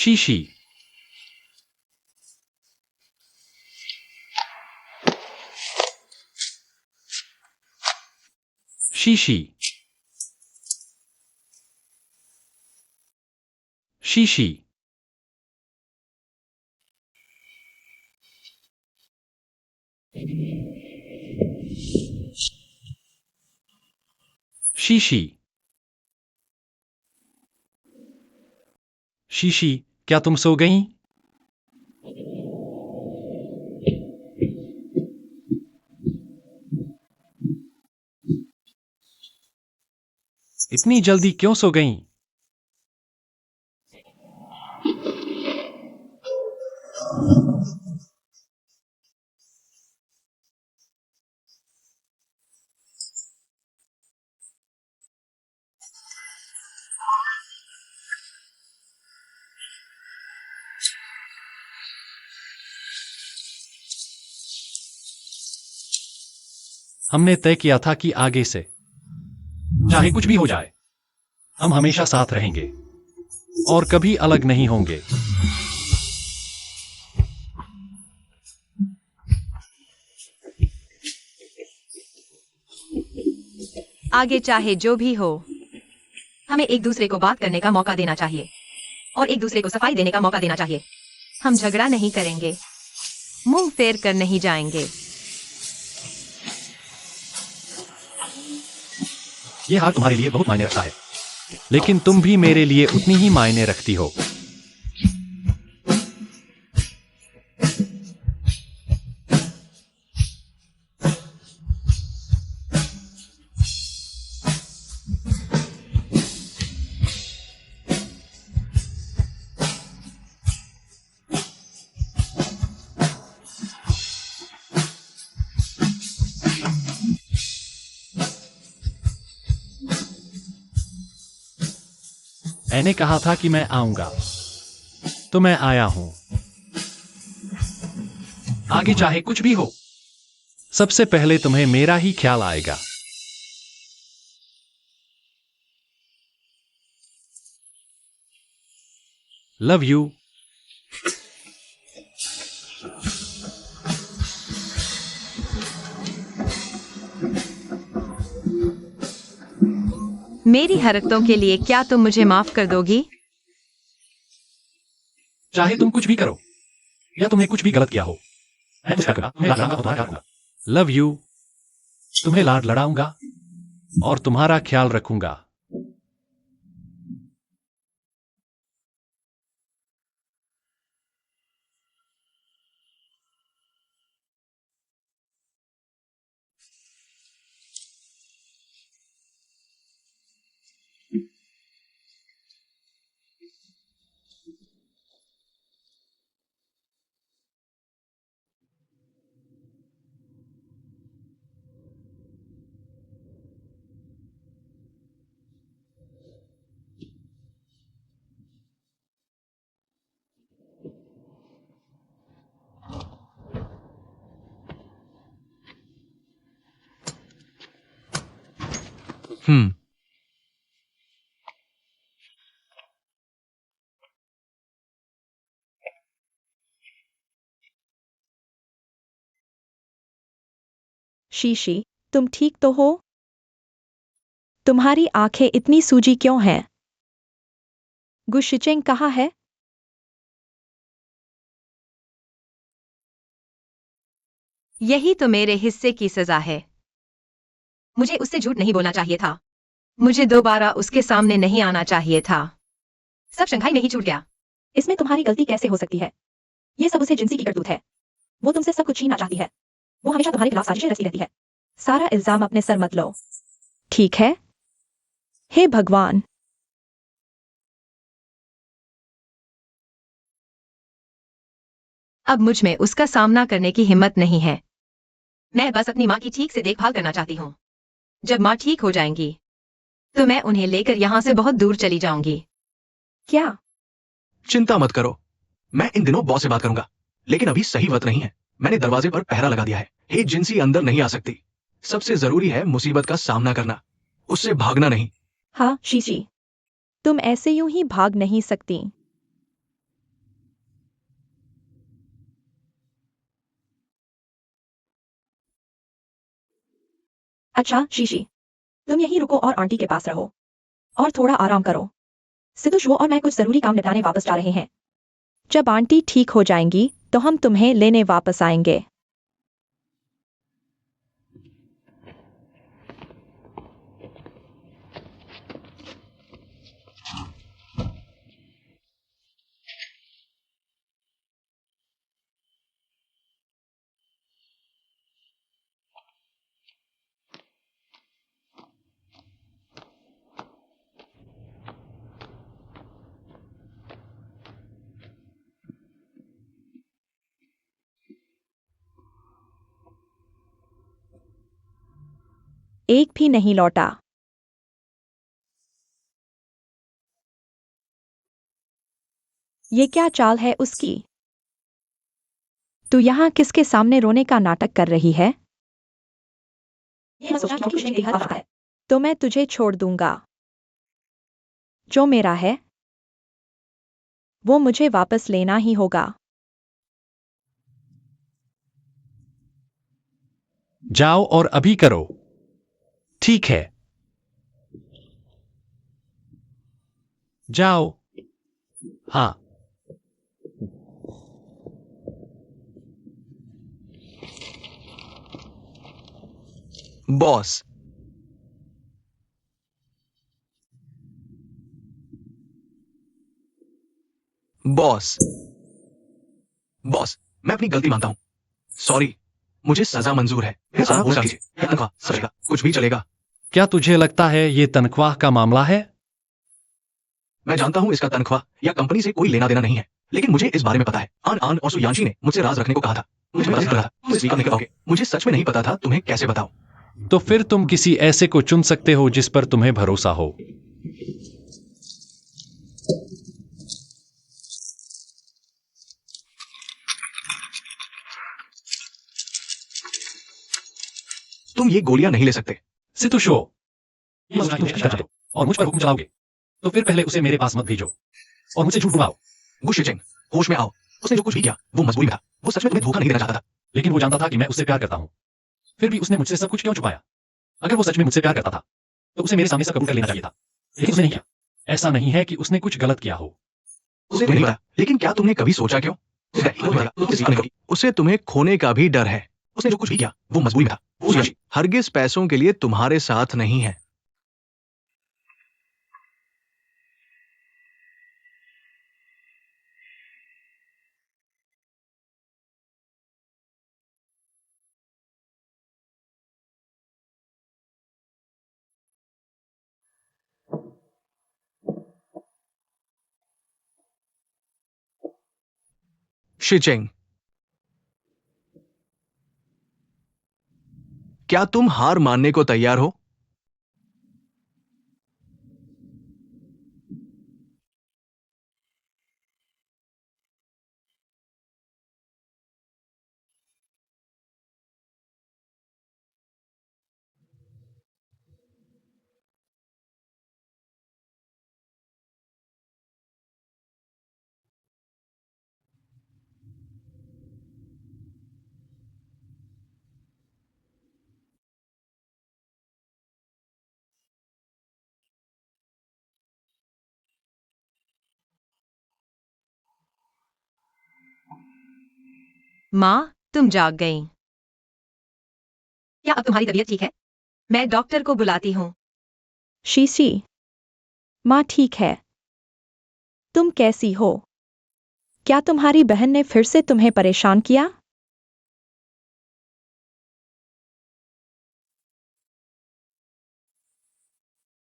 शीशी शीशी शीशी शीशी शीशी क्या तुम सो गईं? इतनी जल्दी क्यों सो गईं? हमने तय किया था कि आगे से चाहे कुछ भी हो जाए हम हमेशा साथ रहेंगे और कभी अलग नहीं होंगे। आगे चाहे जो भी हो, हमें एक दूसरे को बात करने का मौका देना चाहिए और एक दूसरे को सफाई देने का मौका देना चाहिए। हम झगड़ा नहीं करेंगे, मुंह फेर कर नहीं जाएंगे। यह हार तुम्हारे लिए बहुत मायने रखता है, लेकिन तुम भी मेरे लिए उतनी ही मायने रखती हो। मैंने कहा था कि मैं आऊंगा, तो मैं आया हूं। आगे चाहे कुछ भी हो, सबसे पहले तुम्हें मेरा ही ख्याल आएगा। Love you. मेरी हरकतों के लिए क्या तुम मुझे माफ कर दोगी? चाहे तुम कुछ भी करो या तुमने कुछ भी गलत किया हो, मैं तुम्हें लाड लड़ाऊंगा। Love you. तुम्हें लाड लड़ाऊंगा और तुम्हारा ख्याल रखूंगा। शीशी, तुम ठीक तो हो? तुम्हारी आंखें इतनी सूजी क्यों हैं? गुशिचेंग कहाँ है? यही तो मेरे हिस्से की सजा है। मुझे उससे झूठ नहीं बोलना चाहिए था। मुझे दोबारा उसके सामने नहीं आना चाहिए था। सब शंघाई में ही छूट गया। इसमें तुम्हारी गलती कैसे हो सकती है? ये सब उसे जिंसी की करतूत है। वो तुमसे सब कुछ छीनना चाहती है। वो हमेशा तुम्हारे खिलाफ साजिशें रचती रहती है। सारा इल्जाम अपने सर मत लो, ठीक है? हे भगवान! अब मुझ में उसका सामना करने की हिम्मत नहीं है। मैं बस अपनी माँ की ठीक से देखभाल करना चाहती हूँ। जब माँ ठीक हो जाएंगी, तो मैं उन्हें लेकर यहाँ से बहुत दूर चली जाऊंगी। क्या? चिंता मत करो, मैं इन दिनों बॉस से बात करूंगा, लेकिन अभी सही वक्त नहीं है। मैंने दरवाजे पर पहरा लगा दिया है। हे जिंसी अंदर नहीं आ सकती। सबसे जरूरी है मुसीबत का सामना करना, उससे भागना नहीं। हाँ शीशी, तुम ऐसे यूं ही भाग नहीं सकती। अच्छा शीशी, तुम यहीं रुको और आंटी के पास रहो और थोड़ा आराम करो। सिद्धू, वो और मैं कुछ जरूरी काम निपटाने वापस जा रहे हैं। जब आंटी ठीक हो जाएंगी तो हम तुम्हें लेने वापस आएंगे। एक भी नहीं लौटा। ये क्या चाल है उसकी? तू यहाँ किसके सामने रोने का नाटक कर रही है? मैं सोचा कि कुछ नहीं देखा है। तो मैं तुझे छोड़ दूंगा। जो मेरा है वो मुझे वापस लेना ही होगा। जाओ और अभी करो। ठीक है, जाओ। हाँ। बॉस, बॉस, बॉस, मैं अपनी गलती मानता हूं। सॉरी, मुझे सजा मंजूर है। मेरा हो लीजिए, तनख्वाह चलेगा, कुछ भी चलेगा। क्या तुझे लगता है ये तनख्वाह का मामला है? मैं जानता हूं इसका तनख्वाह या कंपनी से कोई लेना देना नहीं है, लेकिन मुझे इस बारे में पता है। आन आन और सुयांशी ने मुझसे राज रखने को कहा था। मुझे पता लगा था, तुम स्वीकार नहीं कर पाओगे। मुझे सच में नहीं पता था, तुम्हें कैसे बताऊं। तो फिर तुम किसी ऐसे को चुन सकते हो जिस पर तुम्हें भरोसा हो। तुम ये गोलियां नहीं ले सकते। सितु शो, ये सोचना तुम चाहते हो और मुझ पर हुक्म चलाओगे, तो फिर पहले उसे मेरे पास मत भेजो और मुझसे झूठ बुलवाओ। गु शिचिंग, होश में आओ। उसने जो कुछ भी किया वो मजबूरी में था। वो सच में तुम्हें धोखा नहीं देना चाहता था। लेकिन वो जानता था कि मैं उससे प्यार करता हूं। फिर भी उसने मुझसे सब कुछ क्यों छुपाया? अगर वो सच में मुझसे प्यार करता था तो उसे मेरे सामने सब कबूल कर लेना चाहिए था, लेकिन उसने नहीं किया। ऐसा नहीं है कि उसने कुछ गलत किया हो। उसे नहीं पता, लेकिन क्या तुमने कभी सोचा क्यों? उसे तुम्हें खोने का भी डर है। उसने जो कुछ भी किया वो मजबूरी में था। वो हरगिज पैसों के लिए तुम्हारे साथ नहीं है। शिचिंग, क्या तुम हार मानने को तैयार हो? माँ, तुम जाग गई। क्या अब तुम्हारी तबीयत ठीक है? मैं डॉक्टर को बुलाती हूँ। शीशी, माँ ठीक है। तुम कैसी हो? क्या तुम्हारी बहन ने फिर से तुम्हें परेशान किया?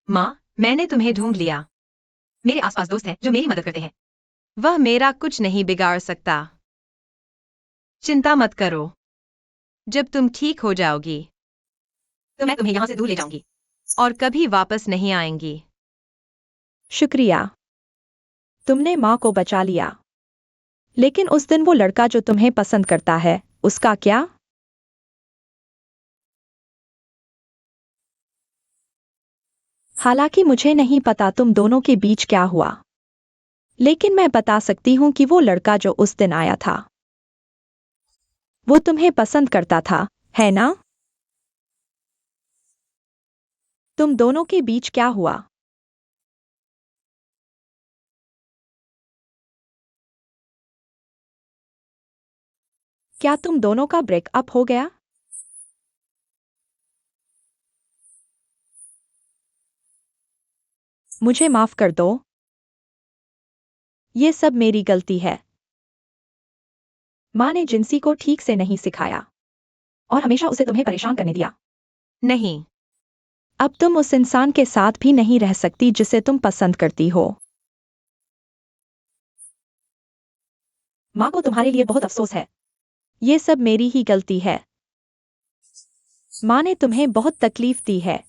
माँ, मैंने तुम्हें ढूंढ लिया। मेरे आसपास दोस्त हैं जो मेरी मदद करते हैं। वह मेरा कुछ नहीं बिगाड़ सकता। चिंता मत करो। जब तुम ठीक हो जाओगी तो मैं तुम्हें यहाँ से दूर ले जाऊंगी और कभी वापस नहीं आएंगी। शुक्रिया, तुमने माँ को बचा लिया। लेकिन उस दिन वो लड़का जो तुम्हें पसंद करता है, उसका क्या? हालांकि मुझे नहीं पता तुम दोनों के बीच क्या हुआ, लेकिन मैं बता सकती हूँ कि वो लड़का जो उस दिन आया था वो तुम्हें पसंद करता था, है ना? तुम दोनों के बीच क्या हुआ? क्या तुम दोनों का ब्रेकअप हो गया? मुझे माफ कर दो। ये सब मेरी गलती है। माँ ने जिंसी को ठीक से नहीं सिखाया और हमेशा उसे तुम्हें परेशान करने दिया। नहीं, अब तुम उस इंसान के साथ भी नहीं रह सकती जिसे तुम पसंद करती हो। माँ को तुम्हारे लिए बहुत अफसोस है। ये सब मेरी ही गलती है। माँ ने तुम्हें बहुत तकलीफ दी है।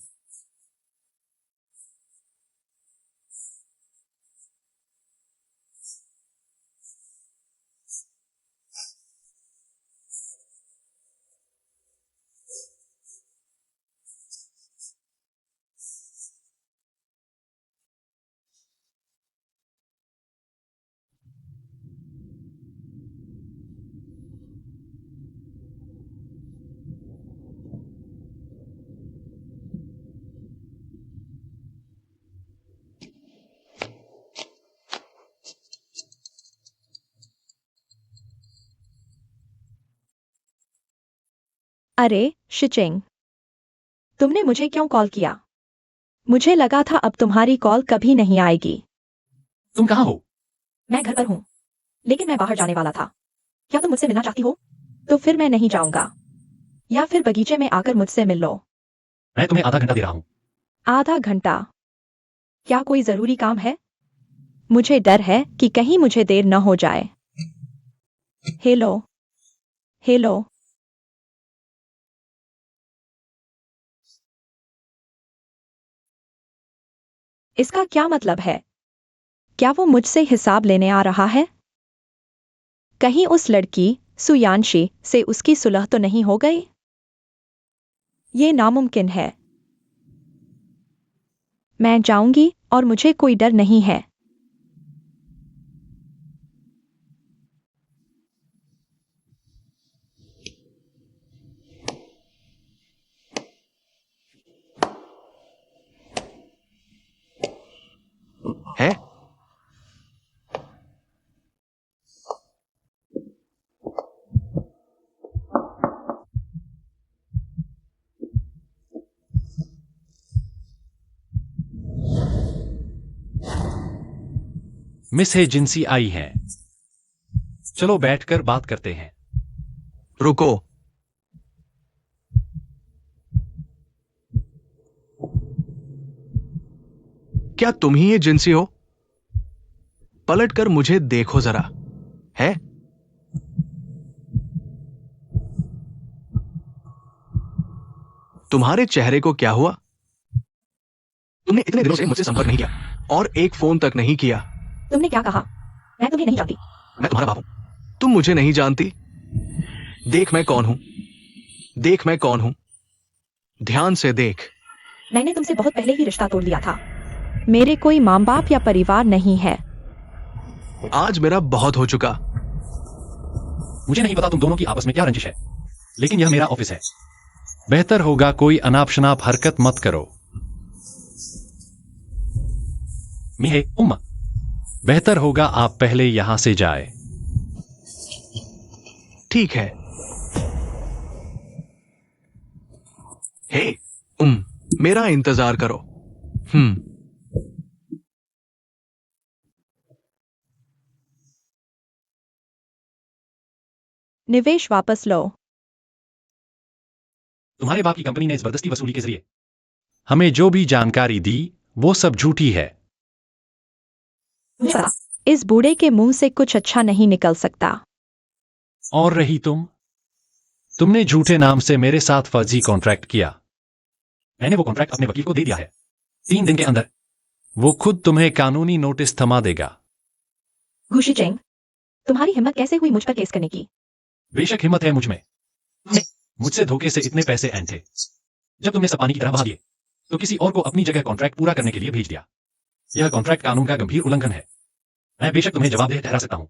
अरे शिचिंग, तुमने मुझे क्यों कॉल किया? मुझे लगा था अब तुम्हारी कॉल कभी नहीं आएगी। तुम कहाँ हो? मैं घर पर हूँ, लेकिन मैं बाहर जाने वाला था। क्या तुम मुझसे मिलना चाहती हो? तो फिर मैं नहीं जाऊंगा, या फिर बगीचे में आकर मुझसे मिल लो। मैं तुम्हें आधा घंटा दे रहा हूँ। आधा घंटा? क्या कोई जरूरी काम है? मुझे डर है कि कहीं मुझे देर न हो जाए। Hello hello. इसका क्या मतलब है? क्या वो मुझसे हिसाब लेने आ रहा है? कहीं उस लड़की सुयांशी से उसकी सुलह तो नहीं हो गई? ये नामुमकिन है। मैं जाऊंगी और मुझे कोई डर नहीं है। है? मिस है जिंसी आई है। चलो बैठकर बात करते हैं। रुको। क्या तुम ही ये जिंसी हो? पलट कर मुझे देखो जरा। है? तुम्हारे चेहरे को क्या हुआ? तुमने इतने दिनों से मुझसे संपर्क नहीं किया और एक फोन तक नहीं किया। तुमने क्या कहा? मैं तुम्हें नहीं जानती। मैं तुम्हारा बाप हूं। तुम मुझे नहीं जानती। देख मैं कौन हूं। देख मैं कौन हूं। ध्यान से देख। मैंने तुमसे बहुत पहले ही रिश्ता तोड़ लिया था। मेरे कोई माँ बाप या परिवार नहीं है। आज मेरा बहुत हो चुका। मुझे नहीं पता तुम दोनों की आपस में क्या रंजिश है, लेकिन यह मेरा ऑफिस है। बेहतर होगा कोई अनाप शनाप हरकत मत करो। मिहे उम्मा, बेहतर होगा आप पहले यहां से जाए। ठीक है। हे मेरा इंतजार करो। निवेश वापस लो। तुम्हारे बाप की कंपनी ने जबरदस्ती वसूली के जरिए हमें जो भी जानकारी दी वो सब झूठी है। मुझे पता, इस बूढ़े के मुंह से कुछ अच्छा नहीं निकल सकता। और रही तुमने झूठे नाम से मेरे साथ फर्जी कॉन्ट्रैक्ट किया। मैंने वो कॉन्ट्रैक्ट अपने वकील को दे दिया है। 3 दिन के अंदर वो खुद तुम्हें कानूनी नोटिस थमा देगा। घुशी चेंग, तुम्हारी हिम्मत कैसे हुई मुझ पर केस करने की? बेशक हिम्मत है मुझ में। मुझसे धोखे से इतने पैसे ऐंठे। जब तुमने सब पानी की तरह बहा दिए तो किसी और को अपनी जगह कॉन्ट्रैक्ट पूरा करने के लिए भेज दिया। यह कॉन्ट्रैक्ट कानून का गंभीर उल्लंघन है। मैं बेशक तुम्हें जवाबदेह ठहरा सकता हूं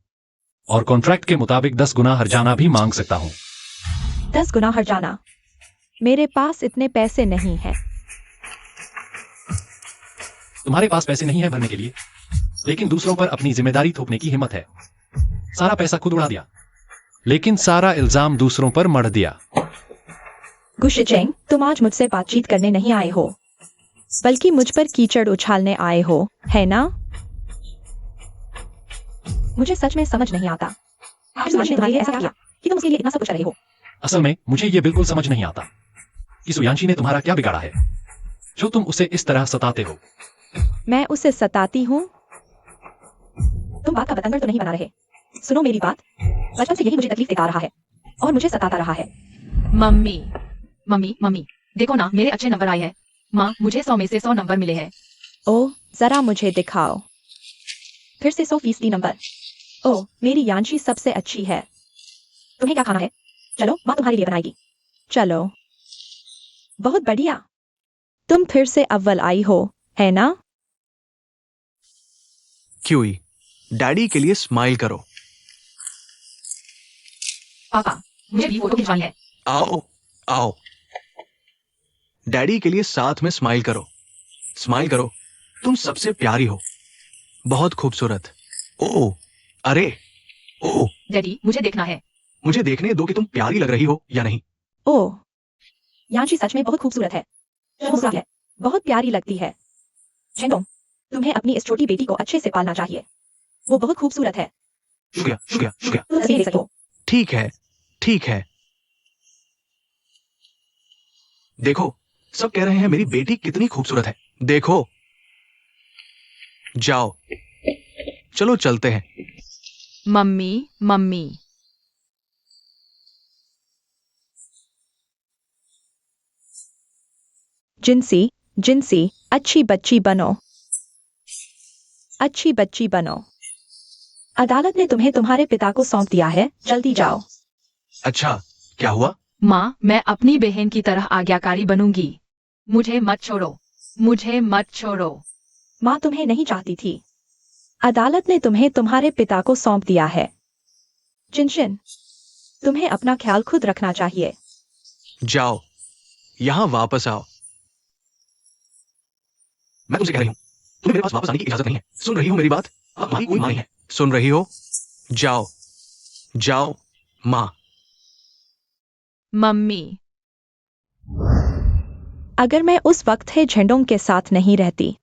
और कॉन्ट्रैक्ट के मुताबिक 10 गुना हर्जाना भी मांग सकता हूं। 10 गुना हर्जाना? मेरे पास इतने पैसे नहीं है। तुम्हारे पास पैसे नहीं है भरने के लिए, लेकिन दूसरों पर अपनी जिम्मेदारी थोपने की हिम्मत है। सारा पैसा खुद उड़ा दिया, लेकिन सारा इल्जाम दूसरों पर मढ़ दिया। गुशिचेंग, तुम आज मुझसे बातचीत करने नहीं आए हो, बल्कि मुझ पर कीचड़ उछालने आए हो, है ना? मुझे सच में समझ नहीं आता सुयांशी ने तुम्हारे लिए ऐसा किया कि तुम उसके लिए इतना सब कुछ कर रहे हो। असल में मुझे ये बिल्कुल समझ नहीं आता कि सुयांशी ने तुम्हारा क्या बिगाड़ा है जो तुम उसे इस तरह सताते हो। मैं उसे सताती हूँ? तुम बात का बतंगड़ तो नहीं बना रहे? सुनो मेरी बात, बचपन से यही मुझे तकलीफ देता रहा है और मुझे सताता रहा है। मम्मी मम्मी मम्मी, देखो ना, मेरे अच्छे नंबर आए हैं। माँ, मुझे 100 में से 100 नंबर मिले हैं। ओ, जरा मुझे दिखाओ। फिर से 100% नंबर। ओ, मेरी यांशी सबसे अच्छी है। तुम्हें क्या खाना है? चलो, माँ तुम्हारे लिए बनाएगी। चलो, बहुत बढ़िया। तुम फिर से अव्वल आई हो, है ना? क्यूई, डैडी के लिए स्माइल करो। पापा, मुझे भी फोटो खिंचवानी है। आओ आओ, डैडी के लिए साथ में स्माइल करो। स्माइल करो। तुम सबसे प्यारी हो, बहुत खूबसूरत। ओ, अरे, ओ, डैडी, मुझे देखना है। मुझे देखने दो कि तुम प्यारी लग रही हो या नहीं। ओ, यांशी सच में बहुत खूबसूरत है। खूबसूरत है, बहुत प्यारी लगती है। झेंडोंग, तुम्हें अपनी इस छोटी बेटी को अच्छे से पालना चाहिए। वो बहुत खूबसूरत है। शुक्रिया शुक्रिया शुक्रिया। तुम तस्वीर ले सकते हो। ठीक है, ठीक है। देखो, सब कह रहे हैं मेरी बेटी कितनी खूबसूरत है। देखो, जाओ, चलो चलते हैं। मम्मी मम्मी, जिनसी, जिनसी, अच्छी बच्ची बनो। अच्छी बच्ची बनो। अदालत ने तुम्हें तुम्हारे पिता को सौंप दिया है, जल्दी जाओ। अच्छा, क्या हुआ? माँ, मैं अपनी बहन की तरह आज्ञाकारी बनूंगी। मुझे मत छोड़ो, मुझे मत छोड़ो। माँ तुम्हें नहीं चाहती थी। अदालत ने तुम्हें तुम्हारे पिता को सौंप दिया है। चिनचिन, तुम्हें अपना ख्याल खुद रखना चाहिए। जाओ, यहां वापस आओ। मैं तुमसे कह रही हूं, तुम्हें मेरे पास वापस आने की इजाजत नहीं है। सुन रही हो मेरी बात? अब तुम्हारी कोई मां नहीं है। सुन रही हो? जाओ, जाओ, मां। मम्मी, अगर मैं उस वक्त है झेंडोंग के साथ नहीं रहती,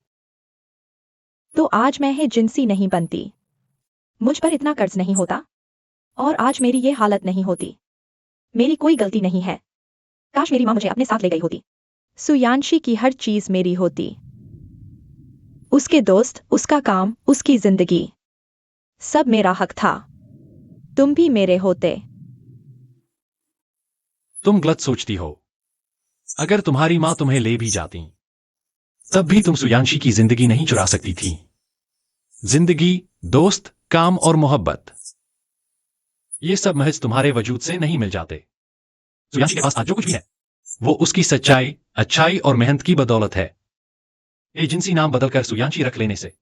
तो आज मैं है जिनसी नहीं बनती। मुझ पर इतना कर्ज नहीं होता और आज मेरी ये हालत नहीं होती। मेरी कोई गलती नहीं है। काश मेरी माँ मुझे अपने साथ ले गई होती। सुयांशी की हर चीज मेरी होती। उसके दोस्त, उसका काम, उसकी जिंदगी, सब मेरा हक था। तुम भी मेरे होते। तुम गलत सोचती हो। अगर तुम्हारी माँ तुम्हें ले भी जाती, तब भी तुम सुयांशी की जिंदगी नहीं चुरा सकती थी। जिंदगी, दोस्त, काम और मोहब्बत, ये सब महज तुम्हारे वजूद से नहीं मिल जाते। सुयांशी के पास आज जो कुछ भी है, वो उसकी सच्चाई, अच्छाई और मेहनत की बदौलत है। एजेंसी नाम बदलकर सुयांशी रख लेने से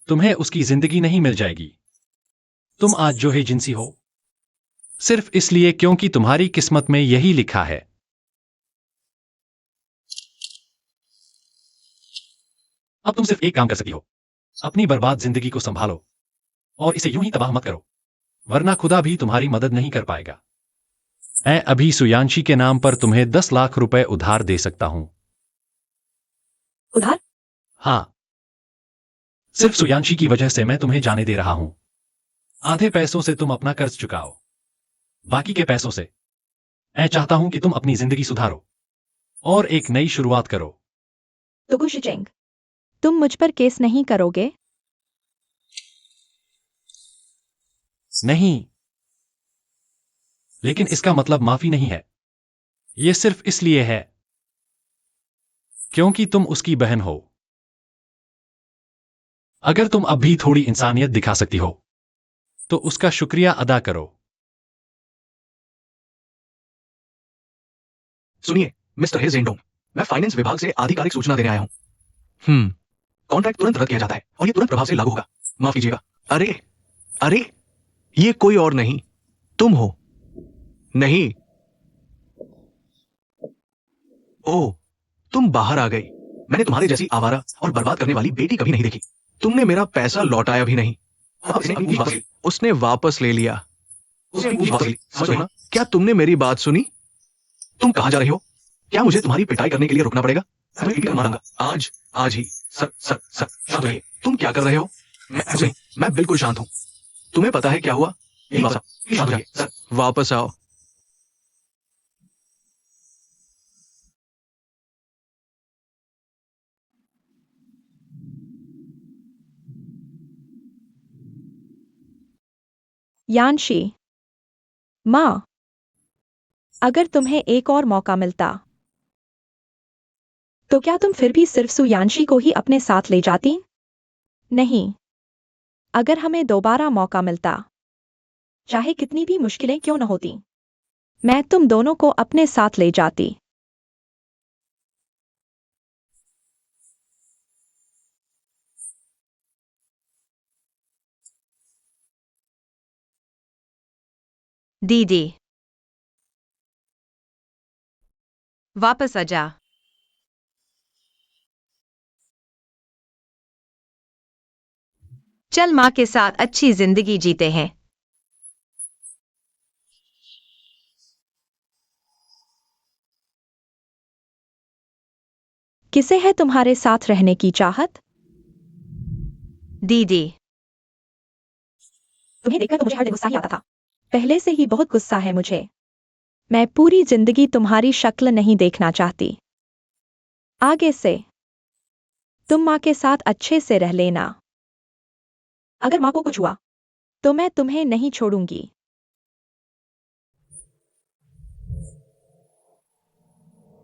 तुम्हें उसकी जिंदगी नहीं मिल जाएगी। तुम आज जो है जिंसी हो, सिर्फ इसलिए क्योंकि तुम्हारी किस्मत में यही लिखा है। अब तुम सिर्फ एक काम कर सकती हो, अपनी बर्बाद जिंदगी को संभालो और इसे यूं ही तबाह मत करो, वरना खुदा भी तुम्हारी मदद नहीं कर पाएगा। मैं अभी सुयांशी के नाम पर तुम्हें 10 लाख रुपए उधार दे सकता हूं। उधार? हाँ, सिर्फ सुयांशी की वजह से मैं तुम्हें जाने दे रहा हूं। आधे पैसों से तुम अपना कर्ज चुकाओ, बाकी के पैसों से मैं चाहता हूं कि तुम अपनी जिंदगी सुधारो और एक नई शुरुआत करो। तो गुशिचेंग, तुम मुझ पर केस नहीं करोगे? नहीं, लेकिन इसका मतलब माफी नहीं है। यह सिर्फ इसलिए है क्योंकि तुम उसकी बहन हो। अगर तुम अब भी थोड़ी इंसानियत दिखा सकती हो, तो उसका शुक्रिया अदा करो। सुनिए मिस्टर हे जेंडोंग, मैं फाइनेंस विभाग से आधिकारिक सूचना देने आया हूं। कॉन्ट्रैक्ट तुरंत रद्द किया जाता है और ये तुरंत प्रभाव से लागू होगा। माफ कीजिएगा। अरे, अरे, ये कोई और नहीं, तुम हो। नहीं। ओह, तुम बाहर आ गई। मैंने तुम्हारे जैसी आवारा और बर्बाद करने वाली बेटी कभी नहीं देखी। तुमने मेरा पैसा लौटाया भी नहीं। उसने वापस ले लिया। समझ रहे हो ना? क्या तुमने मेरी बात सुनी? तुम कहाँ जा रही हो? क्या मुझे तुम्हारी पिटाई करने के लिए रुकना पड़ेगा? मैं पिटाई मारूंगा आज, आज ही। सर सर सर शांत रहिए। तुम क्या कर रहे हो? मैं बिल्कुल शांत हूँ। तुम्हें पता है क्या हुआ? यही वापस आओ। शांत रहिए सर। वापस आओ। यानशी, माँ, अगर तुम्हें एक और मौका मिलता तो क्या तुम फिर भी सिर्फ सुयानशी को ही अपने साथ ले जाती? नहीं। अगर हमें दोबारा मौका मिलता, चाहे कितनी भी मुश्किलें क्यों न होती, मैं तुम दोनों को अपने साथ ले जाती। दीदी, वापस आ जा। चल माँ के साथ अच्छी जिंदगी जीते हैं। किसे है तुम्हारे साथ रहने की चाहत? दीदी, तुम्हें देखकर तो मुझे हर दिन गुस्सा ही आता था। पहले से ही बहुत गुस्सा है मुझे। मैं पूरी जिंदगी तुम्हारी शक्ल नहीं देखना चाहती। आगे से तुम माँ के साथ अच्छे से रह लेना। अगर माँ को कुछ हुआ तो मैं तुम्हें नहीं छोड़ूंगी।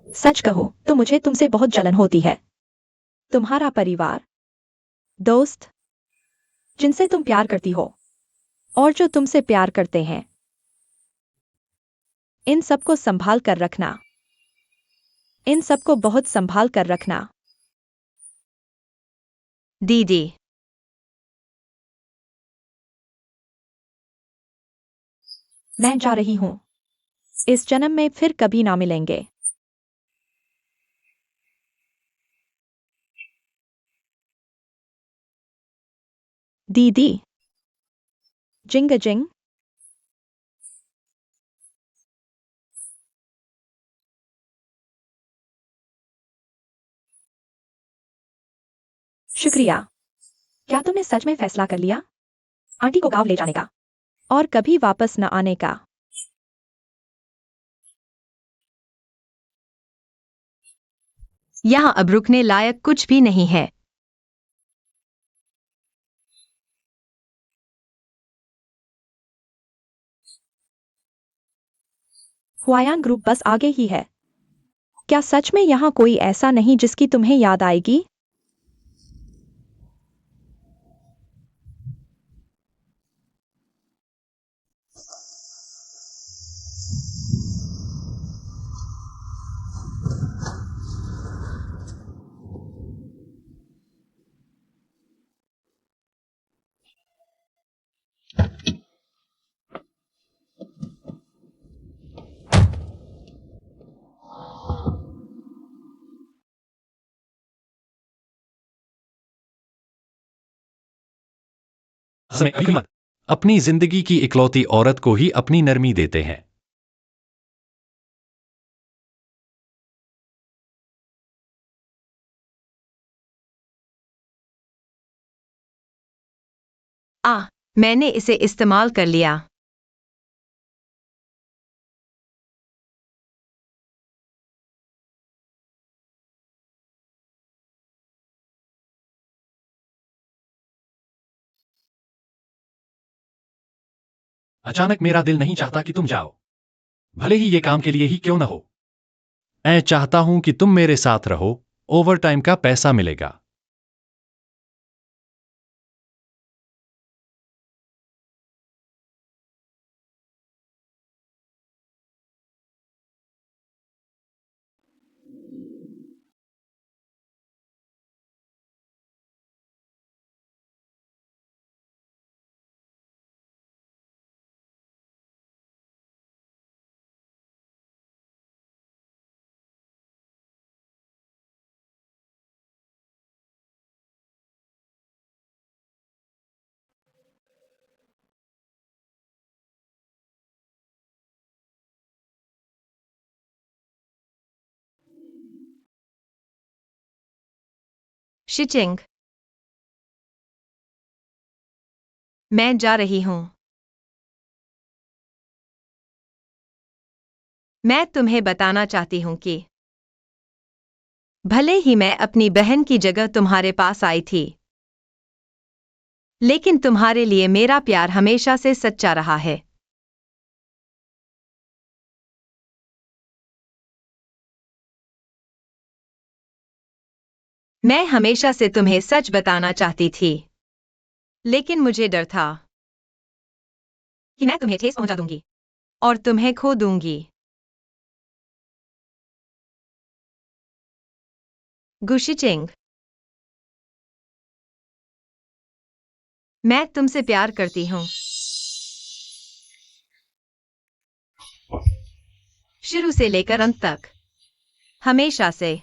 सच कहो तो मुझे तुमसे बहुत जलन होती है। तुम्हारा परिवार, दोस्त, जिनसे तुम प्यार करती हो और जो तुमसे प्यार करते हैं, इन सबको संभाल कर रखना। इन सबको बहुत संभाल कर रखना। दीदी, मैं जा रही हूँ। इस जन्म में फिर कभी ना मिलेंगे। दीदी, जिंग जिंग। शुक्रिया। क्या तुमने सच में फैसला कर लिया आंटी को गांव ले जाने का और कभी वापस न आने का? यहाँ अब रुकने लायक कुछ भी नहीं है। हुआयान ग्रुप बस आगे ही है। क्या सच में यहाँ कोई ऐसा नहीं जिसकी तुम्हें याद आएगी? समय कभी मत अपनी जिंदगी की इकलौती औरत को ही अपनी नरमी देते हैं। मैंने इसे इस्तेमाल कर लिया। अचानक मेरा दिल नहीं चाहता कि तुम जाओ, भले ही ये काम के लिए ही क्यों न हो। मैं चाहता हूं कि तुम मेरे साथ रहो, ओवर टाइम का पैसा मिलेगा। शिचिंग। मैं जा रही हूं। मैं तुम्हें बताना चाहती हूं कि भले ही मैं अपनी बहन की जगह तुम्हारे पास आई थी, लेकिन तुम्हारे लिए मेरा प्यार हमेशा से सच्चा रहा है। मैं हमेशा से तुम्हें सच बताना चाहती थी, लेकिन मुझे डर था कि मैं तुम्हें ठेस पहुंचा दूंगी और तुम्हें खो दूंगी। गुशिचिंग। मैं तुमसे प्यार करती हूं। शुरू से लेकर अंत तक, हमेशा से।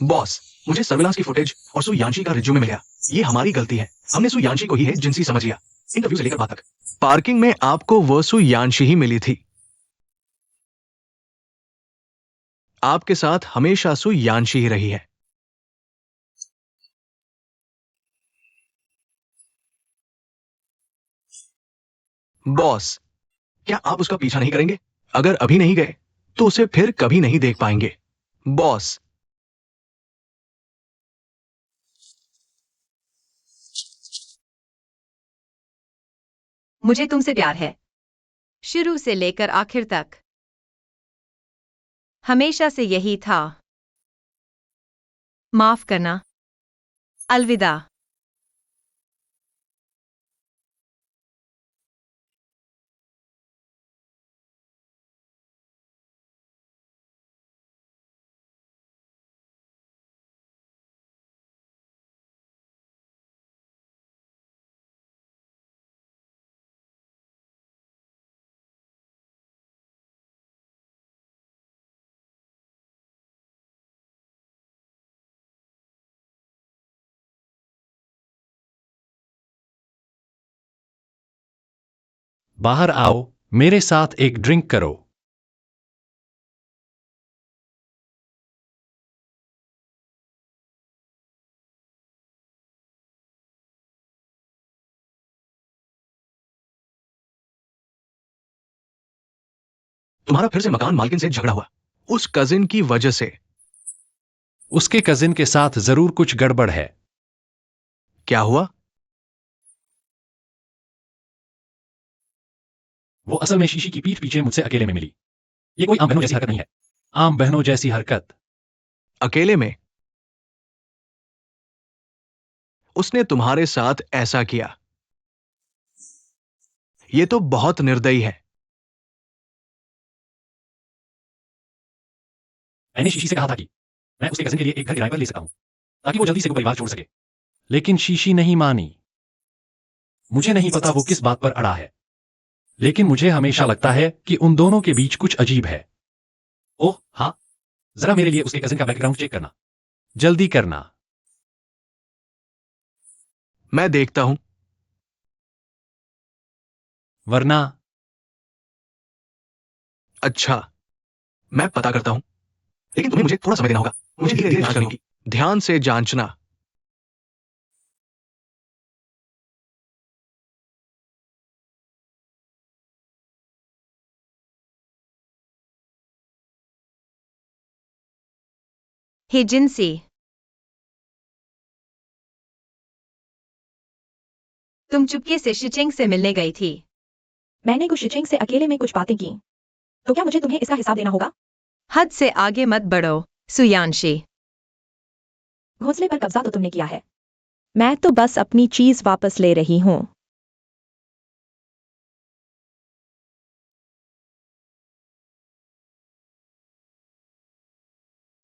बॉस, मुझे सर्विलांस की फुटेज और सु यानशी का रिज्यूमे मिला। ये हमारी गलती है। हमने सु यानशी को ही है जिनसी समझ लिया, इंटरव्यू से लेकर बात तक। पार्किंग में आपको वो सु यानशी ही मिली थी। आपके साथ हमेशा सु यानशी ही रही है। बॉस, क्या आप उसका पीछा नहीं करेंगे? अगर अभी नहीं गए तो उसे फिर कभी नहीं देख पाएंगे। बॉस, मुझे तुमसे प्यार है, शुरू से लेकर आखिर तक। हमेशा से यही था। माफ करना। अलविदा। बाहर आओ, मेरे साथ एक ड्रिंक करो। तुम्हारा फिर से मकान मालकिन से झगड़ा हुआ, उस कजिन की वजह से। उसके कजिन के साथ जरूर कुछ गड़बड़ है। क्या हुआ? वो असल में शीशी की पीठ पीछे मुझसे अकेले में मिली। ये कोई आम बहनों जैसी हरकत नहीं है। आम बहनों जैसी हरकत। अकेले में? उसने तुम्हारे साथ ऐसा किया? ये तो बहुत निर्दयी है। मैंने शीशी से कहा था कि मैं उसके कजिन के लिए एक घर किराए पर ले सकता हूं, ताकि वो जल्दी से कोई परिवार छोड़ सके। लेकिन शीशी नहीं मानी। मुझे नहीं पता वो किस बात पर अड़ा है, लेकिन मुझे हमेशा लगता है कि उन दोनों के बीच कुछ अजीब है। ओह हाँ, जरा मेरे लिए उसके कजिन का बैकग्राउंड चेक करना। जल्दी करना। मैं देखता हूं। वरना अच्छा, मैं पता करता हूं। लेकिन तुम्हें मुझे थोड़ा समय देना होगा। मुझे धीरे धीरे जांच करनी होगी। ध्यान से जांचना। हे जिनसी, तुम चुपके से शिचिंग से मिलने गई थी। मैंने गुशिचिंग से अकेले में कुछ बातें की, तो क्या मुझे तुम्हें इसका हिसाब देना होगा? हद से आगे मत बढ़ो, सुयांशी। घोंसले पर कब्जा तो तुमने किया है। मैं तो बस अपनी चीज वापस ले रही हूँ।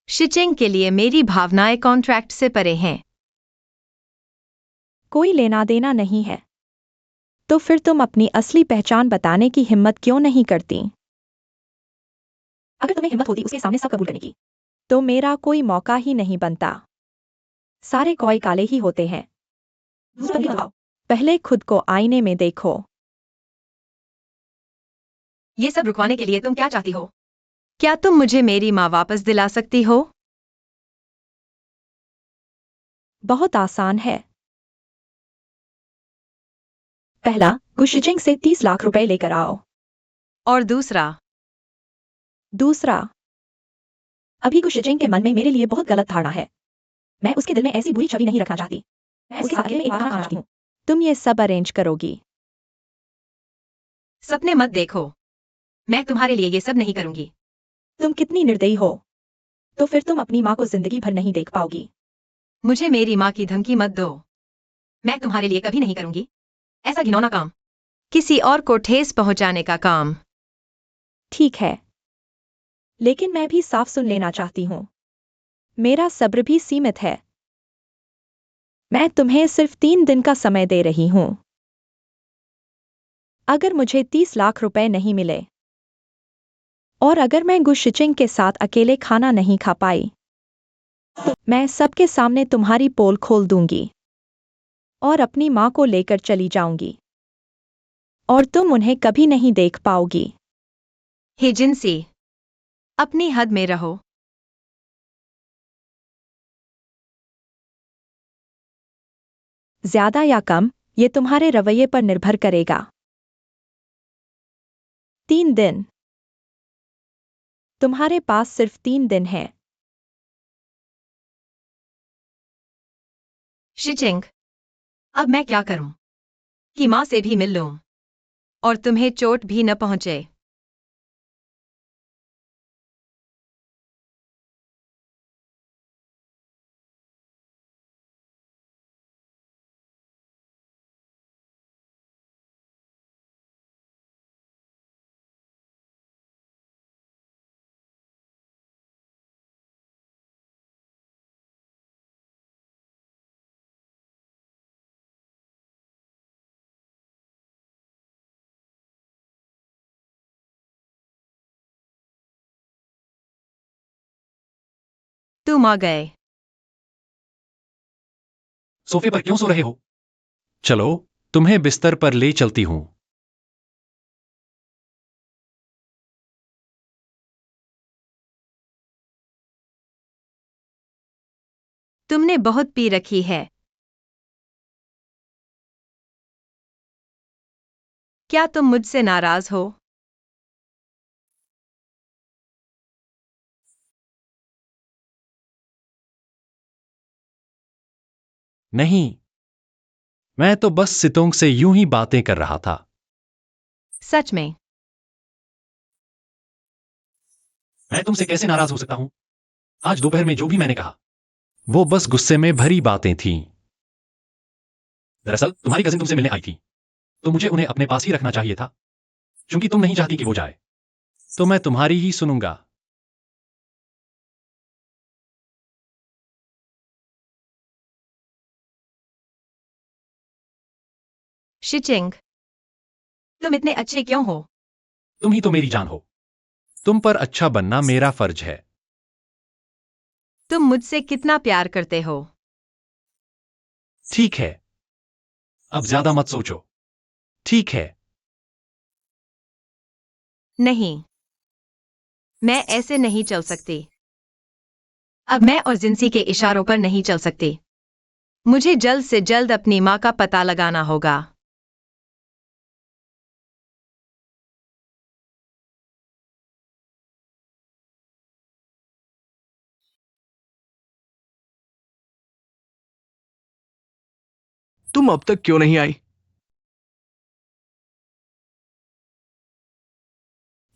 शिचिंग के लिए मेरी भावनाएं कॉन्ट्रैक्ट से परे हैं। कोई लेना देना नहीं है, तो फिर तुम अपनी असली पहचान बताने की हिम्मत क्यों नहीं करती? अगर तुम्हें हिम्मत होती उसके सामने सब कबूल करने की, तो मेरा कोई मौका ही नहीं बनता। सारे कौए काले ही होते हैं। दूसरा भी बताओ। पहले खुद को आईने में देखो। ये सब रुकवाने के लिए तुम क्या चाहती हो? क्या तुम मुझे मेरी माँ वापस दिला सकती हो? बहुत आसान है। पहला, गुशिचिंग से 30 लाख रुपए लेकर आओ। और दूसरा? दूसरा, अभी गुशिचिंग के मन में मेरे लिए बहुत गलत धारणा है। मैं उसके दिल में ऐसी बुरी छवि नहीं रखना चाहती। मैं उसके साथ अकेले में एक बार खाना खाना चाहती हूँ। तुम ये सब अरेंज करोगी? सपने मत देखो। मैं तुम्हारे लिए ये सब नहीं करूंगी। तुम कितनी निर्दयी हो। तो फिर तुम अपनी माँ को जिंदगी भर नहीं देख पाओगी। मुझे मेरी माँ की धमकी मत दो। मैं तुम्हारे लिए कभी नहीं करूंगी ऐसा घिनौना काम, किसी और को ठेस पहुंचाने का काम। ठीक है, लेकिन मैं भी साफ सुन लेना चाहती हूँ। मेरा सब्र भी सीमित है। मैं तुम्हें सिर्फ 3 दिन का समय दे रही हूँ। अगर मुझे 30 लाख रुपए नहीं मिले, और अगर मैं गुशिचिंग के साथ अकेले खाना नहीं खा पाई, तो मैं सबके सामने तुम्हारी पोल खोल दूंगी और अपनी माँ को लेकर चली जाऊंगी, और तुम उन्हें कभी नहीं देख पाओगी। हे जिनसी, अपनी हद में रहो। ज्यादा या कम, ये तुम्हारे रवैये पर निर्भर करेगा। 3 दिन। तुम्हारे पास सिर्फ 3 दिन है। शिचिंग, अब मैं क्या करूं कि माँ से भी मिल लूं और तुम्हें चोट भी न पहुंचे? तुम आ गए। सोफे पर क्यों सो रहे हो? चलो, तुम्हें बिस्तर पर ले चलती हूं। तुमने बहुत पी रखी है। क्या तुम मुझसे नाराज हो? नहीं, मैं तो बस सितोंग से यूं ही बातें कर रहा था। सच में? मैं तुमसे कैसे नाराज हो सकता हूं? आज दोपहर में जो भी मैंने कहा, वो बस गुस्से में भरी बातें थीं। दरअसल तुम्हारी कजिन तुमसे मिलने आई थी, तो मुझे उन्हें अपने पास ही रखना चाहिए था। क्योंकि तुम नहीं चाहती कि वो जाए, तो मैं तुम्हारी ही सुनूंगा। शिचिंग, तुम इतने अच्छे क्यों हो? तुम ही तो मेरी जान हो। तुम पर अच्छा बनना मेरा फर्ज है। तुम मुझसे कितना प्यार करते हो? ठीक है, अब ज्यादा मत सोचो। ठीक है। नहीं, मैं ऐसे नहीं चल सकती। अब मैं और जिंसी के इशारों पर नहीं चल सकते। मुझे जल्द से जल्द अपनी माँ का पता लगाना होगा। तुम अब तक क्यों नहीं आई?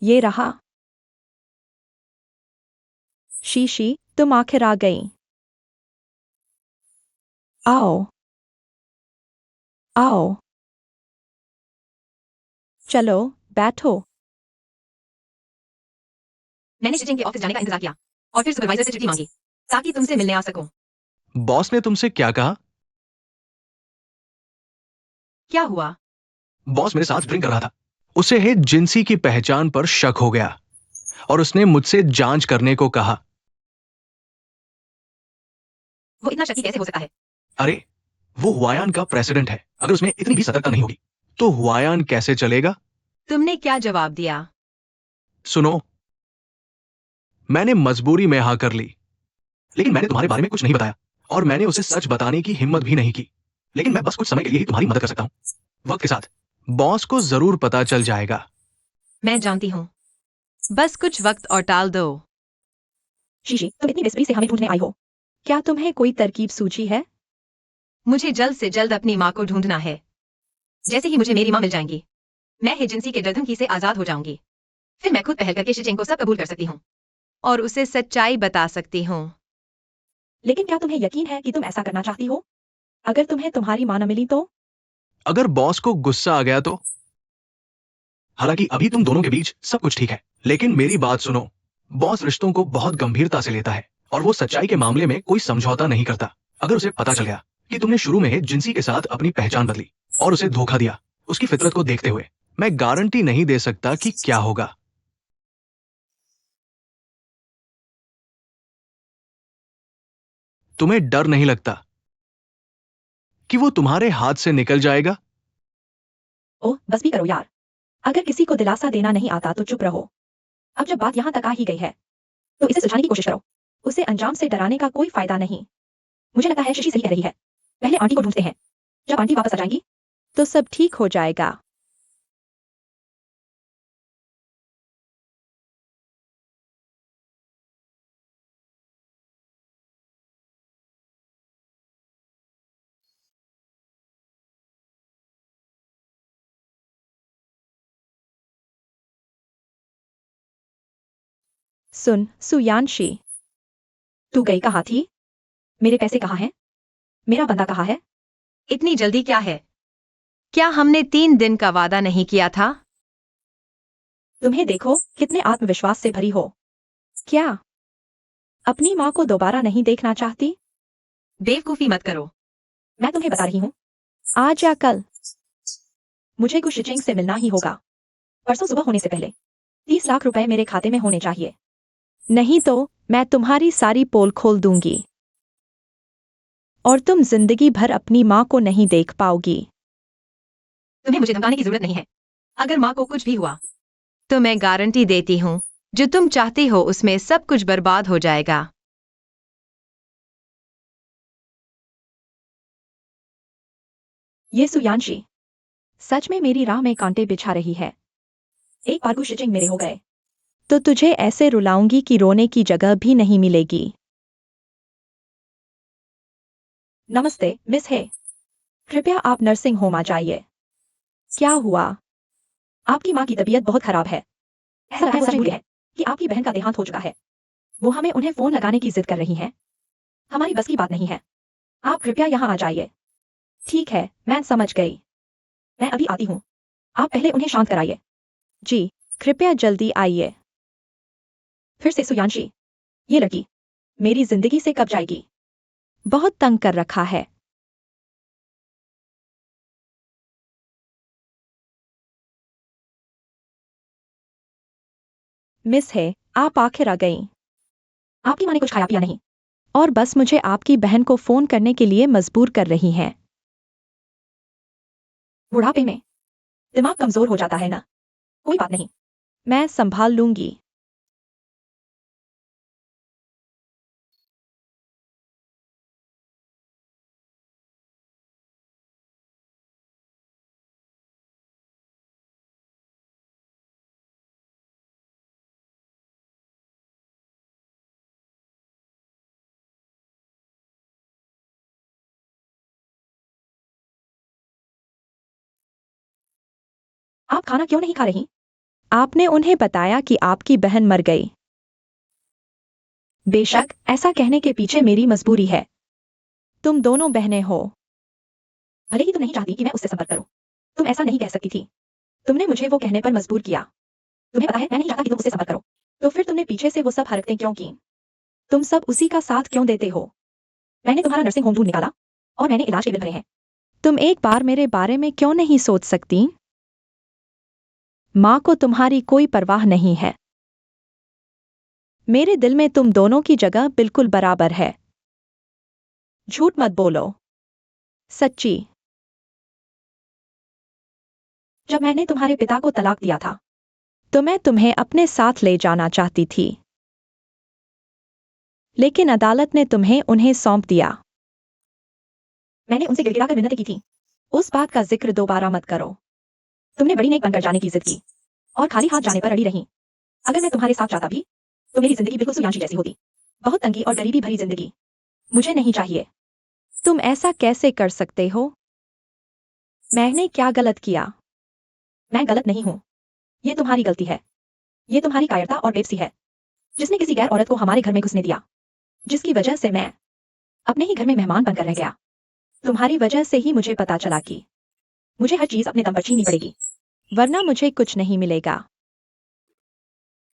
ये रहा। शीशी, तुम आखिर आ गई। आओ आओ, चलो बैठो। मैंने शिचिंग के ऑफिस जाने का इंतजार किया और फिर सुपरवाइजर से चिट्ठी मांगी ताकि तुमसे मिलने आ सकूं। बॉस ने तुमसे क्या कहा? क्या हुआ? बॉस मेरे साथ ड्रिंक कर रहा था। उसे है जिंसी की पहचान पर शक हो गया और उसने मुझसे जांच करने को कहा। वो इतना शकी कैसे हो सकता है? अरे, वो हुआयान का प्रेसिडेंट है। अगर उसमें इतनी भी सतर्कता नहीं होगी तो हुआयान कैसे चलेगा? तुमने क्या जवाब दिया? सुनो, मैंने मजबूरी में हाँ कर ली, लेकिन मैंने तुम्हारे बारे में कुछ नहीं बताया और मैंने उसे सच बताने की हिम्मत भी नहीं की। लेकिन मैं बस कुछ समय के लिए ही तुम्हारी मदद कर सकता हूं। वक्त के साथ बॉस को जरूर पता चल जाएगा। मैं जानती हूँ। बस कुछ वक्त और टाल दो। शीशी, तुम इतनी बेसब्री से हमें ढूंढने आई हो। क्या तुम्हें कोई तरकीब सूझी है? मुझे जल्द से जल्द अपनी माँ को ढूंढना है। जैसे ही मुझे मेरी माँ मिल जाएंगी, मैं एजेंसी के गर्दन से आजाद हो जाऊंगी। फिर मैं खुद पहल करके शिचिंग को सब कबूल कर सकती हूँ और उसे सच्चाई बता सकती हूँ। लेकिन क्या तुम्हें यकीन है कि तुम ऐसा करना चाहती हो? अगर तुम्हें तुम्हारी माँ न मिली तो? अगर बॉस को गुस्सा आ गया तो? हालांकि अभी तुम दोनों के बीच सब कुछ ठीक है, लेकिन मेरी बात सुनो। बॉस रिश्तों को बहुत गंभीरता से लेता है और वो सच्चाई के मामले में कोई समझौता नहीं करता। अगर उसे पता चल गया कि तुमने शुरू में जिंसी के साथ अपनी पहचान बदली और उसे धोखा दिया, उसकी फितरत को देखते हुए मैं गारंटी नहीं दे सकता कि क्या होगा। तुम्हें डर नहीं लगता कि वो तुम्हारे हाथ से निकल जाएगा? ओह, बस भी करो यार। अगर किसी को दिलासा देना नहीं आता तो चुप रहो। अब जब बात यहाँ तक आ ही गई है तो इसे सुलझाने की कोशिश करो। उसे अंजाम से डराने का कोई फायदा नहीं। मुझे लगता है शशि सही कह रही है। पहले आंटी को ढूंढते हैं। जब आंटी वापस आ जाएंगी तो सब ठीक हो जाएगा। सुन सुयांशी, तू गई कहाँ थी? मेरे पैसे कहाँ हैं? मेरा बंदा कहाँ है? इतनी जल्दी क्या है? क्या हमने 3 दिन का वादा नहीं किया था? तुम्हें देखो कितने आत्मविश्वास से भरी हो। क्या अपनी माँ को दोबारा नहीं देखना चाहती? बेवकूफी मत करो। मैं तुम्हें बता रही हूँ, आज या कल मुझे कुछ शिचिंग से मिलना ही होगा। परसों सुबह होने से पहले 30 लाख रुपए मेरे खाते में होने चाहिए। नहीं तो मैं तुम्हारी सारी पोल खोल दूंगी और तुम जिंदगी भर अपनी माँ को नहीं देख पाओगी। तुम्हें मुझे धमकाने की जरूरत नहीं है। अगर माँ को कुछ भी हुआ तो मैं गारंटी देती हूँ जो तुम चाहती हो उसमें सब कुछ बर्बाद हो जाएगा। ये सुयांशी सच में मेरी राह में कांटे बिछा रही है। एक बार को शिचिंग मेरे हो गए तो तुझे ऐसे रुलाऊंगी कि रोने की जगह भी नहीं मिलेगी। नमस्ते मिस है, कृपया आप नर्सिंग होम आ जाइए। क्या हुआ? आपकी माँ की तबीयत बहुत खराब है। ऐसा लगता है सच है कि आपकी बहन का देहांत हो चुका है। वो हमें उन्हें फोन लगाने की जिद कर रही हैं। हमारी बस की बात नहीं है। आप कृपया यहाँ आ जाइए। ठीक है, मैं समझ गई। मैं अभी आती हूँ। आप पहले उन्हें शांत कराइए। जी, कृपया जल्दी आइए। फिर से सुयांशी, ये लड़की मेरी जिंदगी से कब जाएगी? बहुत तंग कर रखा है। मिस है, आप आखिर आ गईं। आपकी माँ ने कुछ खाया पिया नहीं और बस मुझे आपकी बहन को फोन करने के लिए मजबूर कर रही हैं। बुढ़ापे में दिमाग कमजोर हो जाता है ना। कोई बात नहीं, मैं संभाल लूंगी। आप खाना क्यों नहीं खा रही? आपने उन्हें बताया कि आपकी बहन मर गई। बेशक, ऐसा कहने के पीछे मेरी मजबूरी है। तुम दोनों बहनें हो। भले ही तुम नहीं चाहती कि मैं उससे संपर्क करूं, तुम ऐसा नहीं कह सकती थी। तुमने मुझे वो कहने पर मजबूर किया। तुम्हें पता है मैं नहीं चाहता कि तुम उससे संपर्क करो। तो फिर तुमने पीछे से वो सब हरकतें क्यों की? तुम सब उसी का साथ क्यों देते हो? मैंने तुम्हारा नर्सिंग होम ढूंढ निकाला और मैंने इलाज के बिल भरे हैं। तुम एक बार मेरे बारे में क्यों नहीं सोच सकती? माँ को तुम्हारी कोई परवाह नहीं है। मेरे दिल में तुम दोनों की जगह बिल्कुल बराबर है। झूठ मत बोलो, सच्ची। जब मैंने तुम्हारे पिता को तलाक दिया था, तो मैं तुम्हें अपने साथ ले जाना चाहती थी, लेकिन अदालत ने तुम्हें उन्हें सौंप दिया। मैंने उनसे गिड़गिड़ाकर मिन्नतें की थी। उस बात का जिक्र दोबारा मत करो। तुमने बड़ी नेक बनकर जाने की जिद की और खाली हाथ जाने पर अड़ी रही। अगर मैं तुम्हारे साथ जाता भी, तो मेरी जिंदगी बिल्कुल सुयांशी जैसी होती। बहुत तंगी और गरीबी भरी जिंदगी मुझे नहीं चाहिए। तुम ऐसा कैसे कर सकते हो? मैंने क्या गलत किया? मैं गलत नहीं हूं। ये तुम्हारी गलती है। ये तुम्हारी कायरता और बेबसी है, जिसने किसी गैर औरत को हमारे घर में घुसने दिया, जिसकी वजह से मैं अपने ही घर में मेहमान बनकर रह गया। तुम्हारी वजह से ही मुझे पता चला कि मुझे हर चीज अपने दम पर छीननी पड़ेगी, वरना मुझे कुछ नहीं मिलेगा।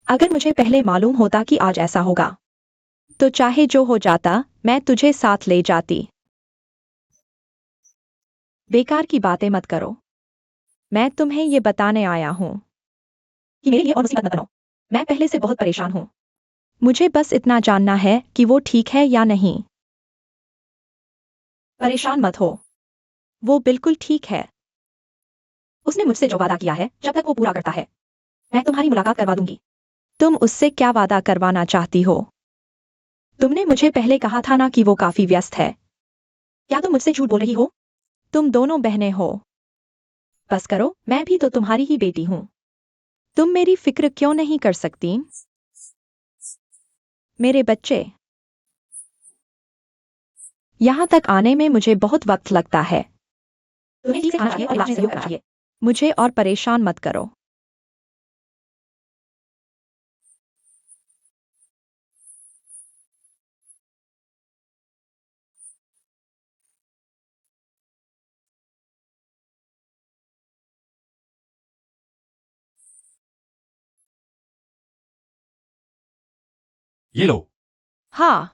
अगर मुझे पहले मालूम होता कि आज ऐसा होगा, तो चाहे जो हो जाता, मैं तुझे साथ ले जाती। बेकार की बातें मत करो। मैं तुम्हें ये बताने आया हूं कि मेरे लिए और मुसीबत मत बनो। मैं पहले से बहुत परेशान हूं। मुझे बस इतना जानना है कि वो ठीक है या नहीं। परेशान मत हो। वो बिल्कुल ठीक है। उसने मुझसे जो वादा किया है, जब तक वो पूरा करता है, मैं तुम्हारी मुलाकात करवा दूंगी। तुम उससे क्या वादा करवाना चाहती हो? तुमने मुझे पहले कहा था ना कि वो काफी व्यस्त है। क्या तुम मुझसे झूठ बोल रही हो? तुम दोनों बहनें हो। बस करो, मैं भी तो तुम्हारी ही बेटी हूं। तुम मेरी फिक्र क्यों नहीं कर सकती? मेरे बच्चे, यहाँ तक आने में मुझे बहुत वक्त लगता है। तुम्हें ठीक से खाना चाहिए और इलाज में सहयोग करना चाहिए। मुझे और परेशान मत करो। ये लो। हाँ,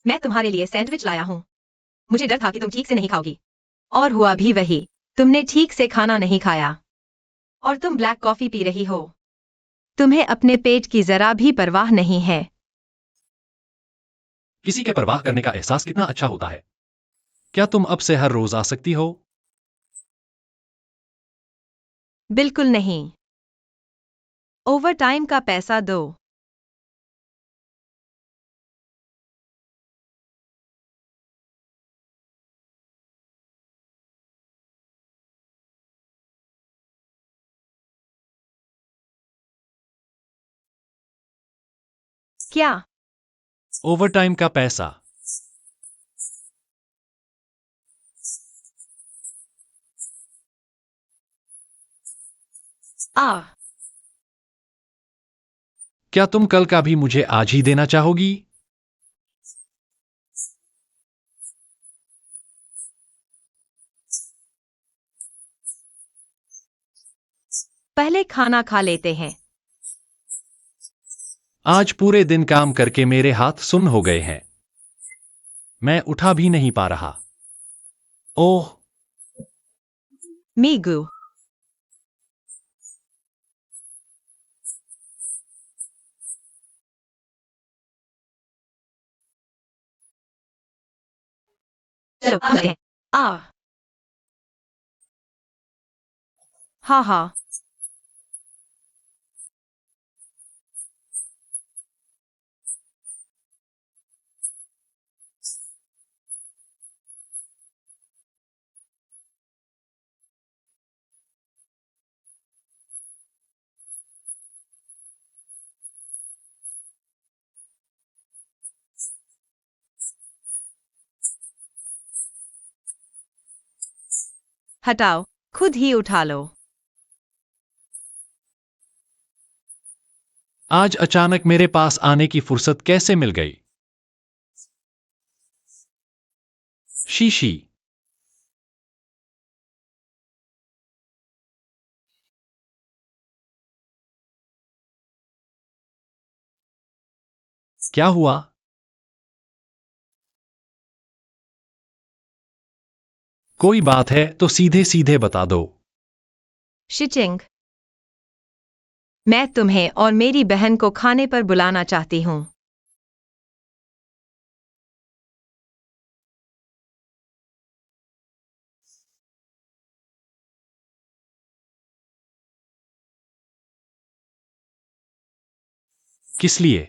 मैं तुम्हारे लिए सैंडविच लाया हूँ। मुझे डर था कि तुम ठीक से नहीं खाओगी, और हुआ भी वही। तुमने ठीक से खाना नहीं खाया और तुम ब्लैक कॉफी पी रही हो। तुम्हें अपने पेट की जरा भी परवाह नहीं है। किसी के परवाह करने का एहसास कितना अच्छा होता है। क्या तुम अब से हर रोज आ सकती हो? बिल्कुल नहीं। ओवर टाइम का पैसा दो। क्या? ओवरटाइम का पैसा। आ क्या तुम कल का भी मुझे आज ही देना चाहोगी? पहले खाना खा लेते हैं। आज पूरे दिन काम करके मेरे हाथ सुन्न हो गए हैं। मैं उठा भी नहीं पा रहा। ओह, मीगू, चलो हम चलते हैं। हाँ हाँ। हटाओ, खुद ही उठा लो। आज अचानक मेरे पास आने की फुर्सत कैसे मिल गई? शीशी। क्या हुआ? कोई बात है तो सीधे सीधे बता दो। शिचिंग, मैं तुम्हें और मेरी बहन को खाने पर बुलाना चाहती हूँ। किस लिए?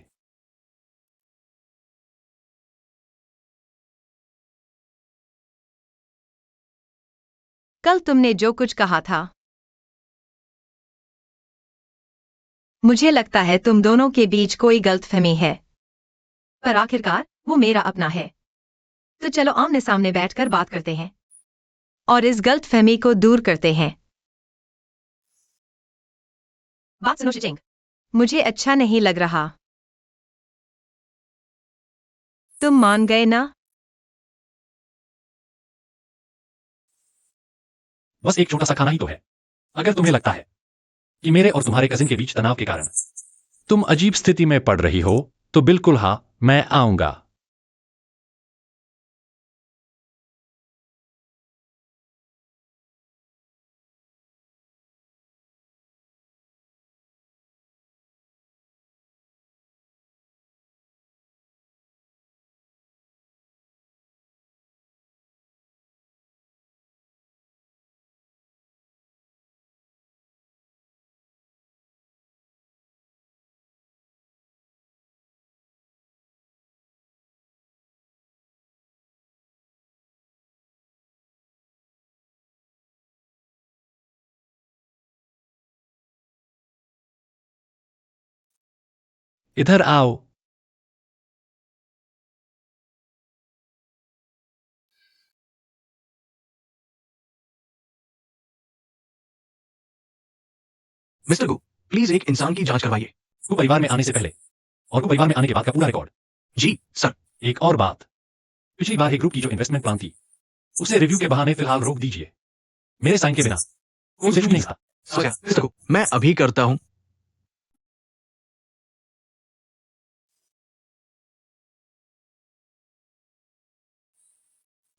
कल तुमने जो कुछ कहा था, मुझे लगता है तुम दोनों के बीच कोई गलतफहमी है। पर आखिरकार वो मेरा अपना है। तो चलो आमने सामने बैठकर बात करते हैं और इस गलतफहमी को दूर करते हैं। बात सुनो शिचिंग, मुझे अच्छा नहीं लग रहा। तुम मान गए ना? बस एक छोटा सा खाना ही तो है। अगर तुम्हें लगता है कि मेरे और तुम्हारे कजिन के बीच तनाव के कारण तुम अजीब स्थिति में पड़ रही हो, तो बिल्कुल हाँ, मैं आऊंगा। इधर आओ। मिस्टर गु, प्लीज एक इंसान की जांच करवाइए। तू परिवार में आने से पहले और तू परिवार में आने के बाद का पूरा रिकॉर्ड। जी सर। एक और बात, पिछली बार एक ग्रुप की जो इन्वेस्टमेंट प्लान थी, उसे रिव्यू के बहाने फिलहाल रोक दीजिए। मेरे साइन के बिना कोई कुछ नहीं था। सर मिस्टर गु, मैं अभी करता हूँ।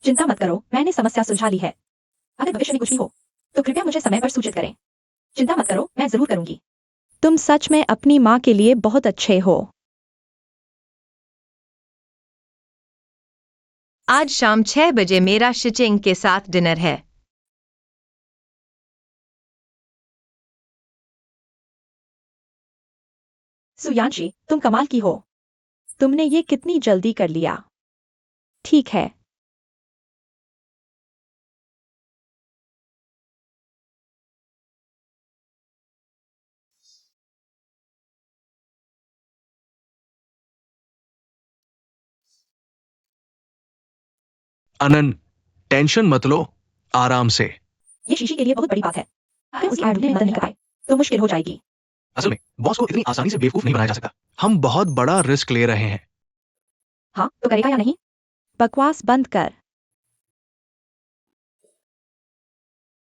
चिंता मत करो, मैंने समस्या सुलझा ली है। अगर भविष्य में कुछ भी हो तो कृपया मुझे समय पर सूचित करें। चिंता मत करो, मैं जरूर करूंगी। तुम सच में अपनी माँ के लिए बहुत अच्छे हो। आज शाम 6 बजे मेरा शिचिंग के साथ डिनर है। सुयांशी, तुम कमाल की हो। तुमने ये कितनी जल्दी कर लिया। ठीक है। अनन, टेंशन मत लो, आराम से। ये शीशी के लिए बहुत बड़ी बात है। अगर उसकी आय ढूंढने में मदद नहीं कर पाए तो मुश्किल हो जाएगी। असल में बॉस को इतनी आसानी से बेवकूफ नहीं बनाया जा सकता। हम बहुत बड़ा रिस्क ले रहे हैं। हाँ तो करेगा या नहीं? बकवास बंद कर।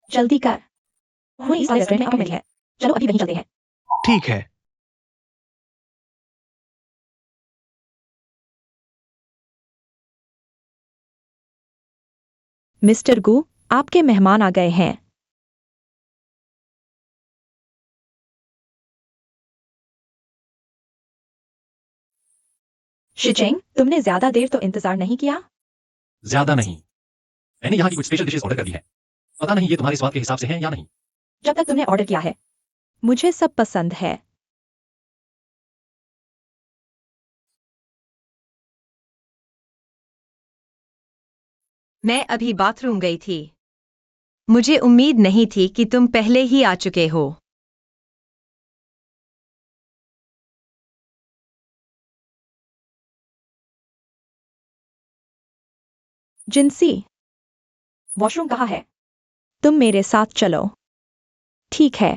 जल्दी कर। हुई इस रेस्टोरेंट में अपॉइंटमेंट है। चलो अभी वहीं चलते हैं। ठीक है। मिस्टर गु, आपके मेहमान आ गए हैं। शिचिंग, तुमने ज्यादा देर तो इंतजार नहीं किया। ज्यादा नहीं, मैंने यहाँ की कुछ स्पेशल डिशेस ऑर्डर कर दी है। पता नहीं ये तुम्हारे स्वाद के हिसाब से हैं या नहीं। जब तक तुमने ऑर्डर किया है। मुझे सब पसंद है। मैं अभी बाथरूम गई थी। मुझे उम्मीद नहीं थी कि तुम पहले ही आ चुके हो। जिंसी, वॉशरूम कहाँ है? तुम मेरे साथ चलो। ठीक है।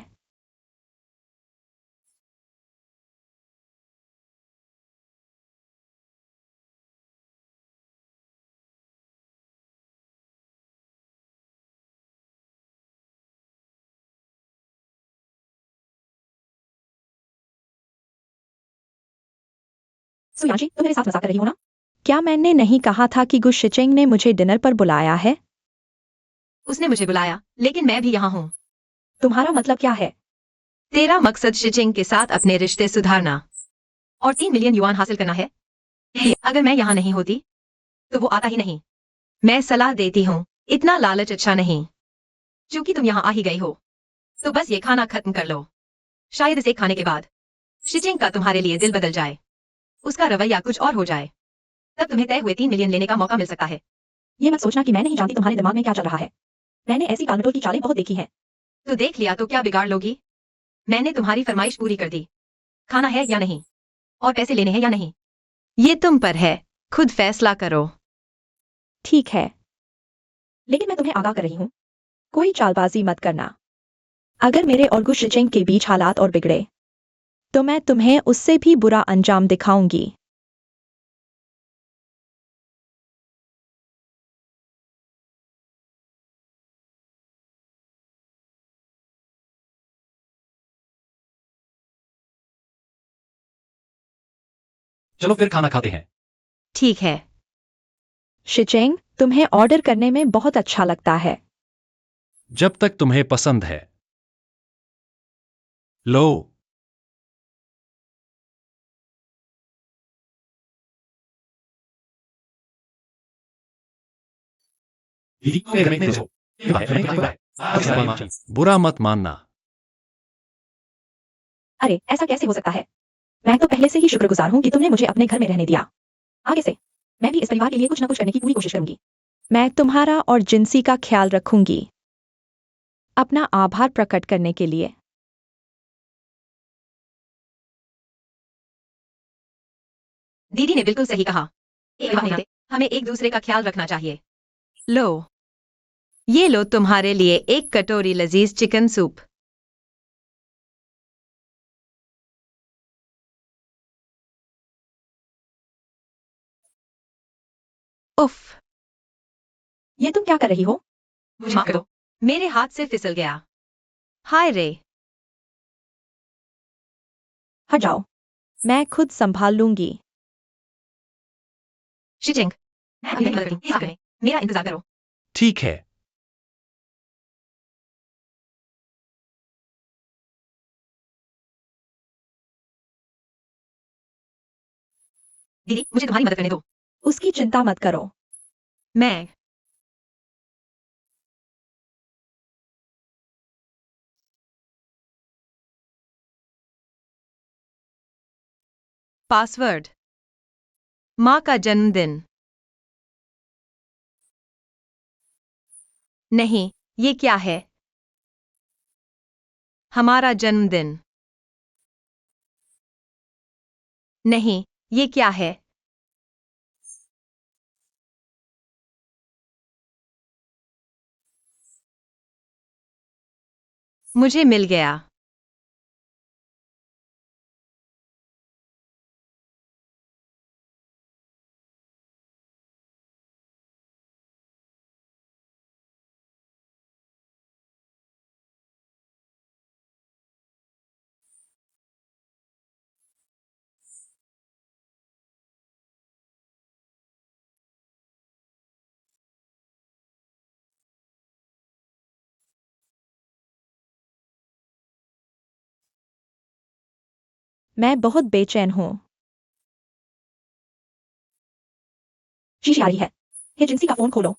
सुयांशी, तुम मेरे साथ मजाक कर रही हो ना? क्या मैंने नहीं कहा था कि गु शिचिंग ने मुझे डिनर पर बुलाया है? उसने मुझे बुलाया, लेकिन मैं भी यहाँ हूँ। तुम्हारा मतलब क्या है? तेरा मकसद शिचिंग के साथ अपने रिश्ते सुधारना और 3 मिलियन युआन हासिल करना है। अगर मैं यहाँ नहीं होती तो वो आता ही नहीं। मैं सलाह देती हूँ, इतना लालच अच्छा नहीं। क्योंकि तुम यहाँ आ ही गई हो, तो बस ये खाना खत्म कर लो। शायद इसे खाने के बाद शिचिंग का तुम्हारे लिए दिल बदल जाए, उसका रवैया कुछ और हो जाए। तब तुम्हें तय हुए 3 मिलियन लेने का मौका मिल सकता है। ये मत सोचना कि मैं नहीं जानती तुम्हारे दिमाग में क्या चल रहा है। मैंने ऐसी टालमटोल की चालें बहुत देखी हैं। तो देख लिया तो क्या बिगाड़ लोगी? मैंने तुम्हारी फरमाइश पूरी कर दी। खाना है या नहीं, और पैसे लेने हैं या नहीं, ये तुम पर है। खुद फैसला करो। ठीक है, लेकिन मैं तुम्हें आगाह कर रही हूँ, कोई चालबाजी मत करना। अगर मेरे और गु शिचिंग के बीच हालात और बिगड़े तो मैं तुम्हें उससे भी बुरा अंजाम दिखाऊंगी। चलो फिर खाना खाते हैं। ठीक है। शिचिंग, तुम्हें ऑर्डर करने में बहुत अच्छा लगता है। जब तक तुम्हें पसंद है। लो। बुरा मत मानना। अरे ऐसा कैसे हो सकता है? मैं तो पहले से ही शुक्रगुजार हूँ कि तुमने मुझे अपने घर में रहने दिया। आगे से मैं भी इस परिवार के लिए कुछ न कुछ करने की पूरी कोशिश करूंगी। मैं तुम्हारा और जिंसी का ख्याल रखूंगी। अपना आभार प्रकट करने के लिए। दीदी ने बिल्कुल सही कहा। एक बात, हमें एक दूसरे का ख्याल रखना चाहिए। लो, ये लो तुम्हारे लिए एक कटोरी लजीज चिकन सूप। उफ, ये तुम क्या कर रही हो? माफ करो, मेरे हाथ से फिसल गया। हाय रे। हट जाओ। मैं खुद संभाल लूंगी। शिचिंग, मैं अभी मदद करूं, साथ में मेरा इंतजार करो। ठीक है। दीदी, मुझे तुम्हारी मदद करने दो। उसकी चिंता मत करो। मैं पासवर्ड, माँ का जन्मदिन। नहीं, ये क्या है? हमारा जन्मदिन। नहीं, ये क्या है? मुझे मिल गया। मैं बहुत बेचैन हूँ। शीशी आ रही है। हे जिंसी का फोन खोलो।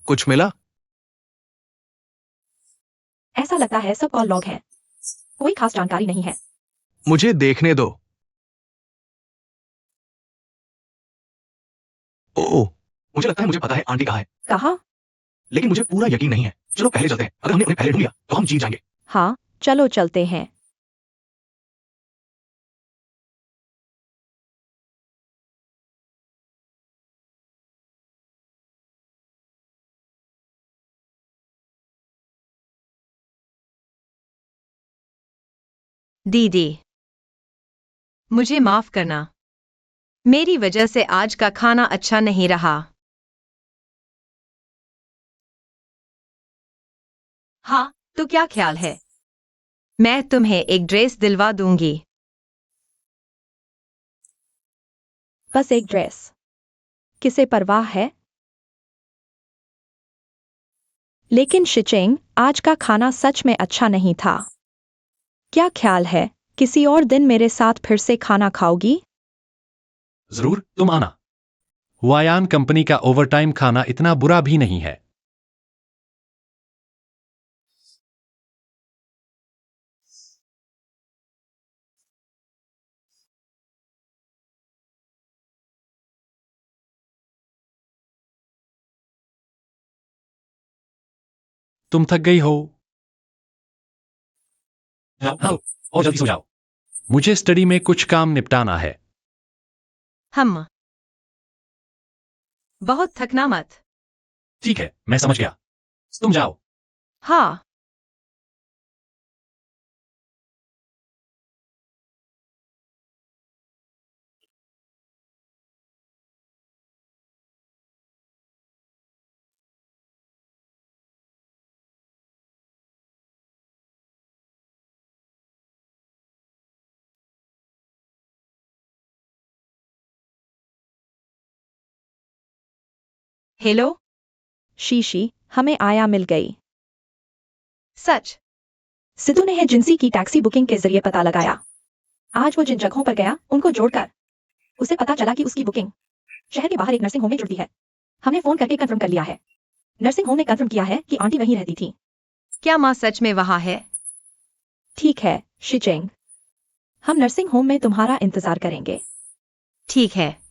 कुछ मिला? ऐसा लगता है सब कॉल लॉग है। कोई खास जानकारी नहीं है। मुझे देखने दो। ओह, मुझे लगता है मुझे पता है आंटी कहाँ है, कहा? लेकिन मुझे पूरा यकीन नहीं है। चलो पहले चलते हैं। अगर हमने उन्हें पहले ढूंढ लिया तो हम जीत जाएंगे। हाँ, चलो चलते हैं। दीदी, मुझे माफ करना। मेरी वजह से आज का खाना अच्छा नहीं रहा। हाँ, तो क्या ख्याल है? मैं तुम्हें एक ड्रेस दिलवा दूंगी। बस एक ड्रेस। किसे परवाह है? लेकिन शिचिंग, आज का खाना सच में अच्छा नहीं था। क्या ख्याल है, किसी और दिन मेरे साथ फिर से खाना खाओगी? जरूर, तुम आना। हुआयान कंपनी का ओवरटाइम खाना इतना बुरा भी नहीं है। तुम थक गई हो? जाओ और जल्दी सो जाओ। मुझे स्टडी में कुछ काम निपटाना है। हम बहुत थकना मत। ठीक है, मैं समझ गया। तुम जाओ। हाँ। हेलो। शीशी, हमें आया मिल गई। सच? सिद्धू ने है जिंसी की टैक्सी बुकिंग के जरिए पता लगाया। आज वो जिन जगहों पर गया उनको जोड़कर उसे पता चला कि उसकी बुकिंग शहर के बाहर एक नर्सिंग होम में जुड़ती है। हमने फोन करके कंफर्म कर लिया है। नर्सिंग होम ने कंफर्म किया है कि आंटी वहीं रहती थी। क्या माँ सच में वहाँ है? ठीक है, शिचिंग। हम नर्सिंग होम में तुम्हारा इंतजार करेंगे। ठीक है।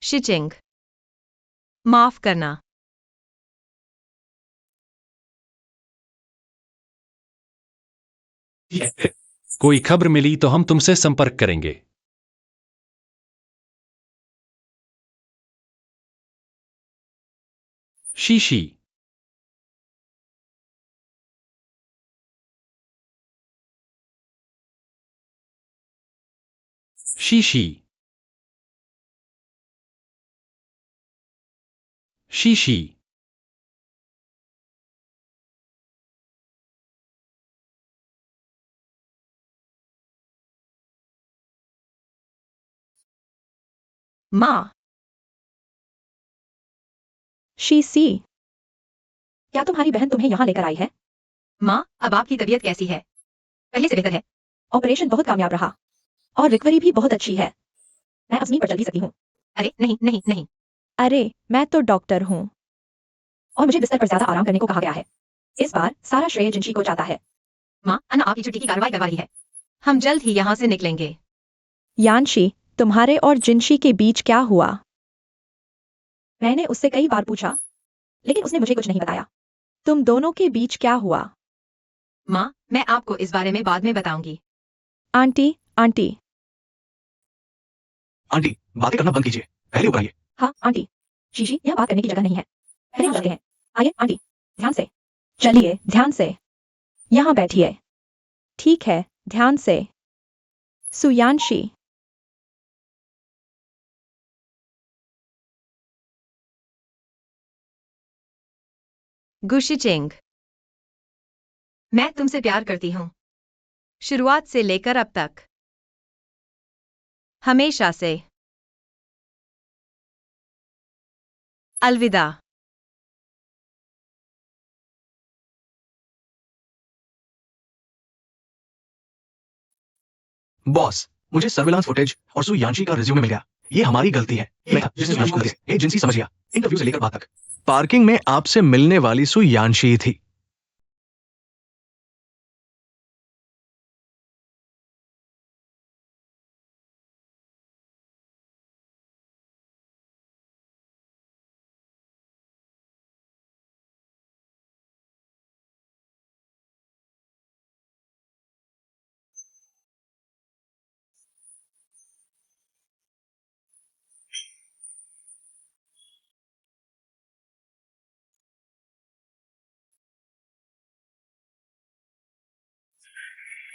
शिचिंग, माफ करना। ठीक है, कोई खबर मिली तो हम तुमसे संपर्क करेंगे। शीशी। शीशी। शीशी। माँ। शीशी। क्या तुम्हारी बहन तुम्हें यहाँ लेकर आई है? माँ, अब आपकी तबीयत कैसी है? पहले से बेहतर है। ऑपरेशन बहुत कामयाब रहा और रिकवरी भी बहुत अच्छी है। मैं अपनी पर चल भी सकती हूँ अरे नहीं नहीं नहीं। अरे, मैं तो डॉक्टर हूँ। और मुझे बिस्तर पर ज्यादा आराम करने को कहा गया है। इस बार सारा श्रेय जिंशी को जाता है। माँ, अन्ना आपकी छुट्टी की कार्रवाई करवा रही है। हम जल्द ही यहाँ से निकलेंगे। यानशी, तुम्हारे और जिनशी के बीच क्या हुआ? मैंने उससे कई बार पूछा लेकिन उसने मुझे कुछ नहीं बताया। तुम दोनों के बीच क्या हुआ? माँ, मैं आपको इस बारे में बाद में बताऊंगी। Aunty, aunty. आंटी, बातें करना बंद कीजिए, पहले ऊपर आइए। हाँ आंटी, शीशी यहाँ बात करने की जगह नहीं है। पहले हम चलते हैं। आइए आंटी, ध्यान से। चलिए ध्यान से। यहाँ बैठिए। ठीक है, ध्यान से। सुयानशी। गुशिचिंग, मैं तुमसे प्यार करती हूँ। शुरुआत से लेकर अब तक। हमेशा से। अलविदा। बॉस, मुझे सर्विलांस फुटेज और सु यानशी का रिज्यूमे मिल गया। ये हमारी गलती है। मैं था जिसने यानशी को दिया। एजेंसी समझ गया। इंटरव्यू से लेकर बात तक। पार्किंग में आपसे मिलने वाली सु यानशी थी।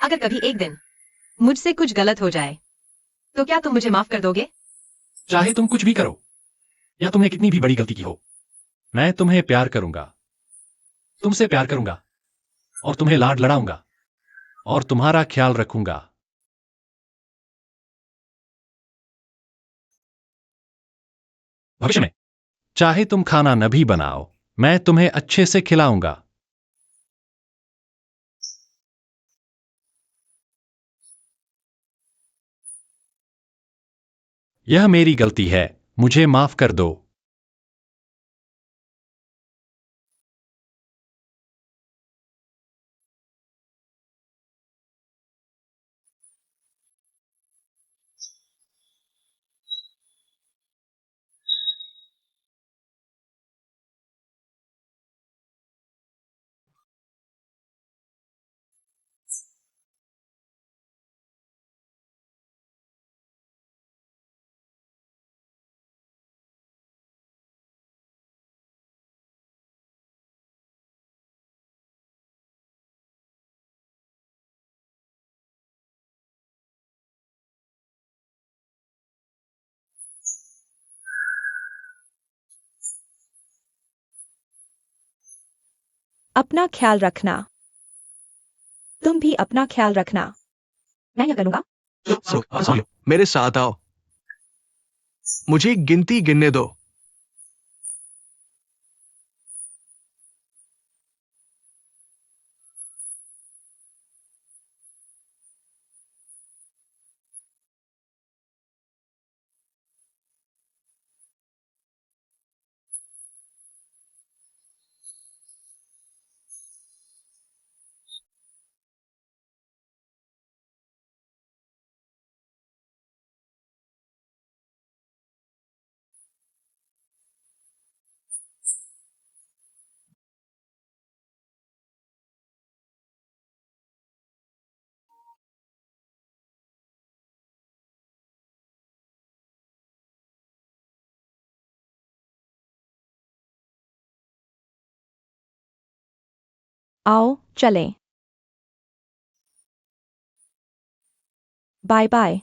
अगर कभी एक दिन मुझसे कुछ गलत हो जाए तो क्या तुम मुझे माफ कर दोगे? चाहे तुम कुछ भी करो या तुमने कितनी भी बड़ी गलती की हो, मैं तुम्हें प्यार करूंगा, तुमसे प्यार करूंगा और तुम्हें लाड लड़ाऊंगा और तुम्हारा ख्याल रखूंगा। भविष्य में चाहे तुम खाना न भी बनाओ, मैं तुम्हें अच्छे से खिलाऊंगा। यह मेरी गलती है, मुझे माफ कर दो। अपना ख्याल रखना। तुम भी अपना ख्याल रखना। मैं यह करूंगा। सुनो, मेरे साथ आओ। मुझे गिनती गिनने दो। आओ चलें। Bye bye.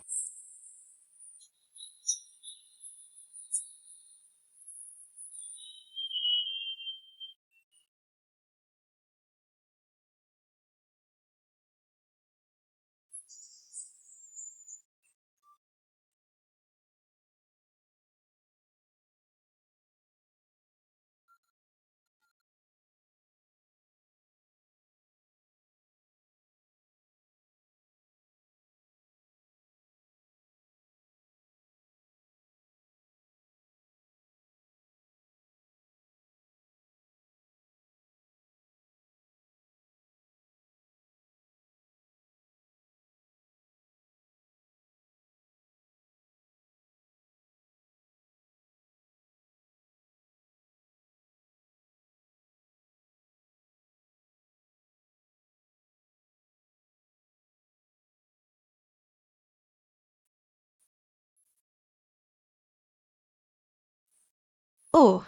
ओह,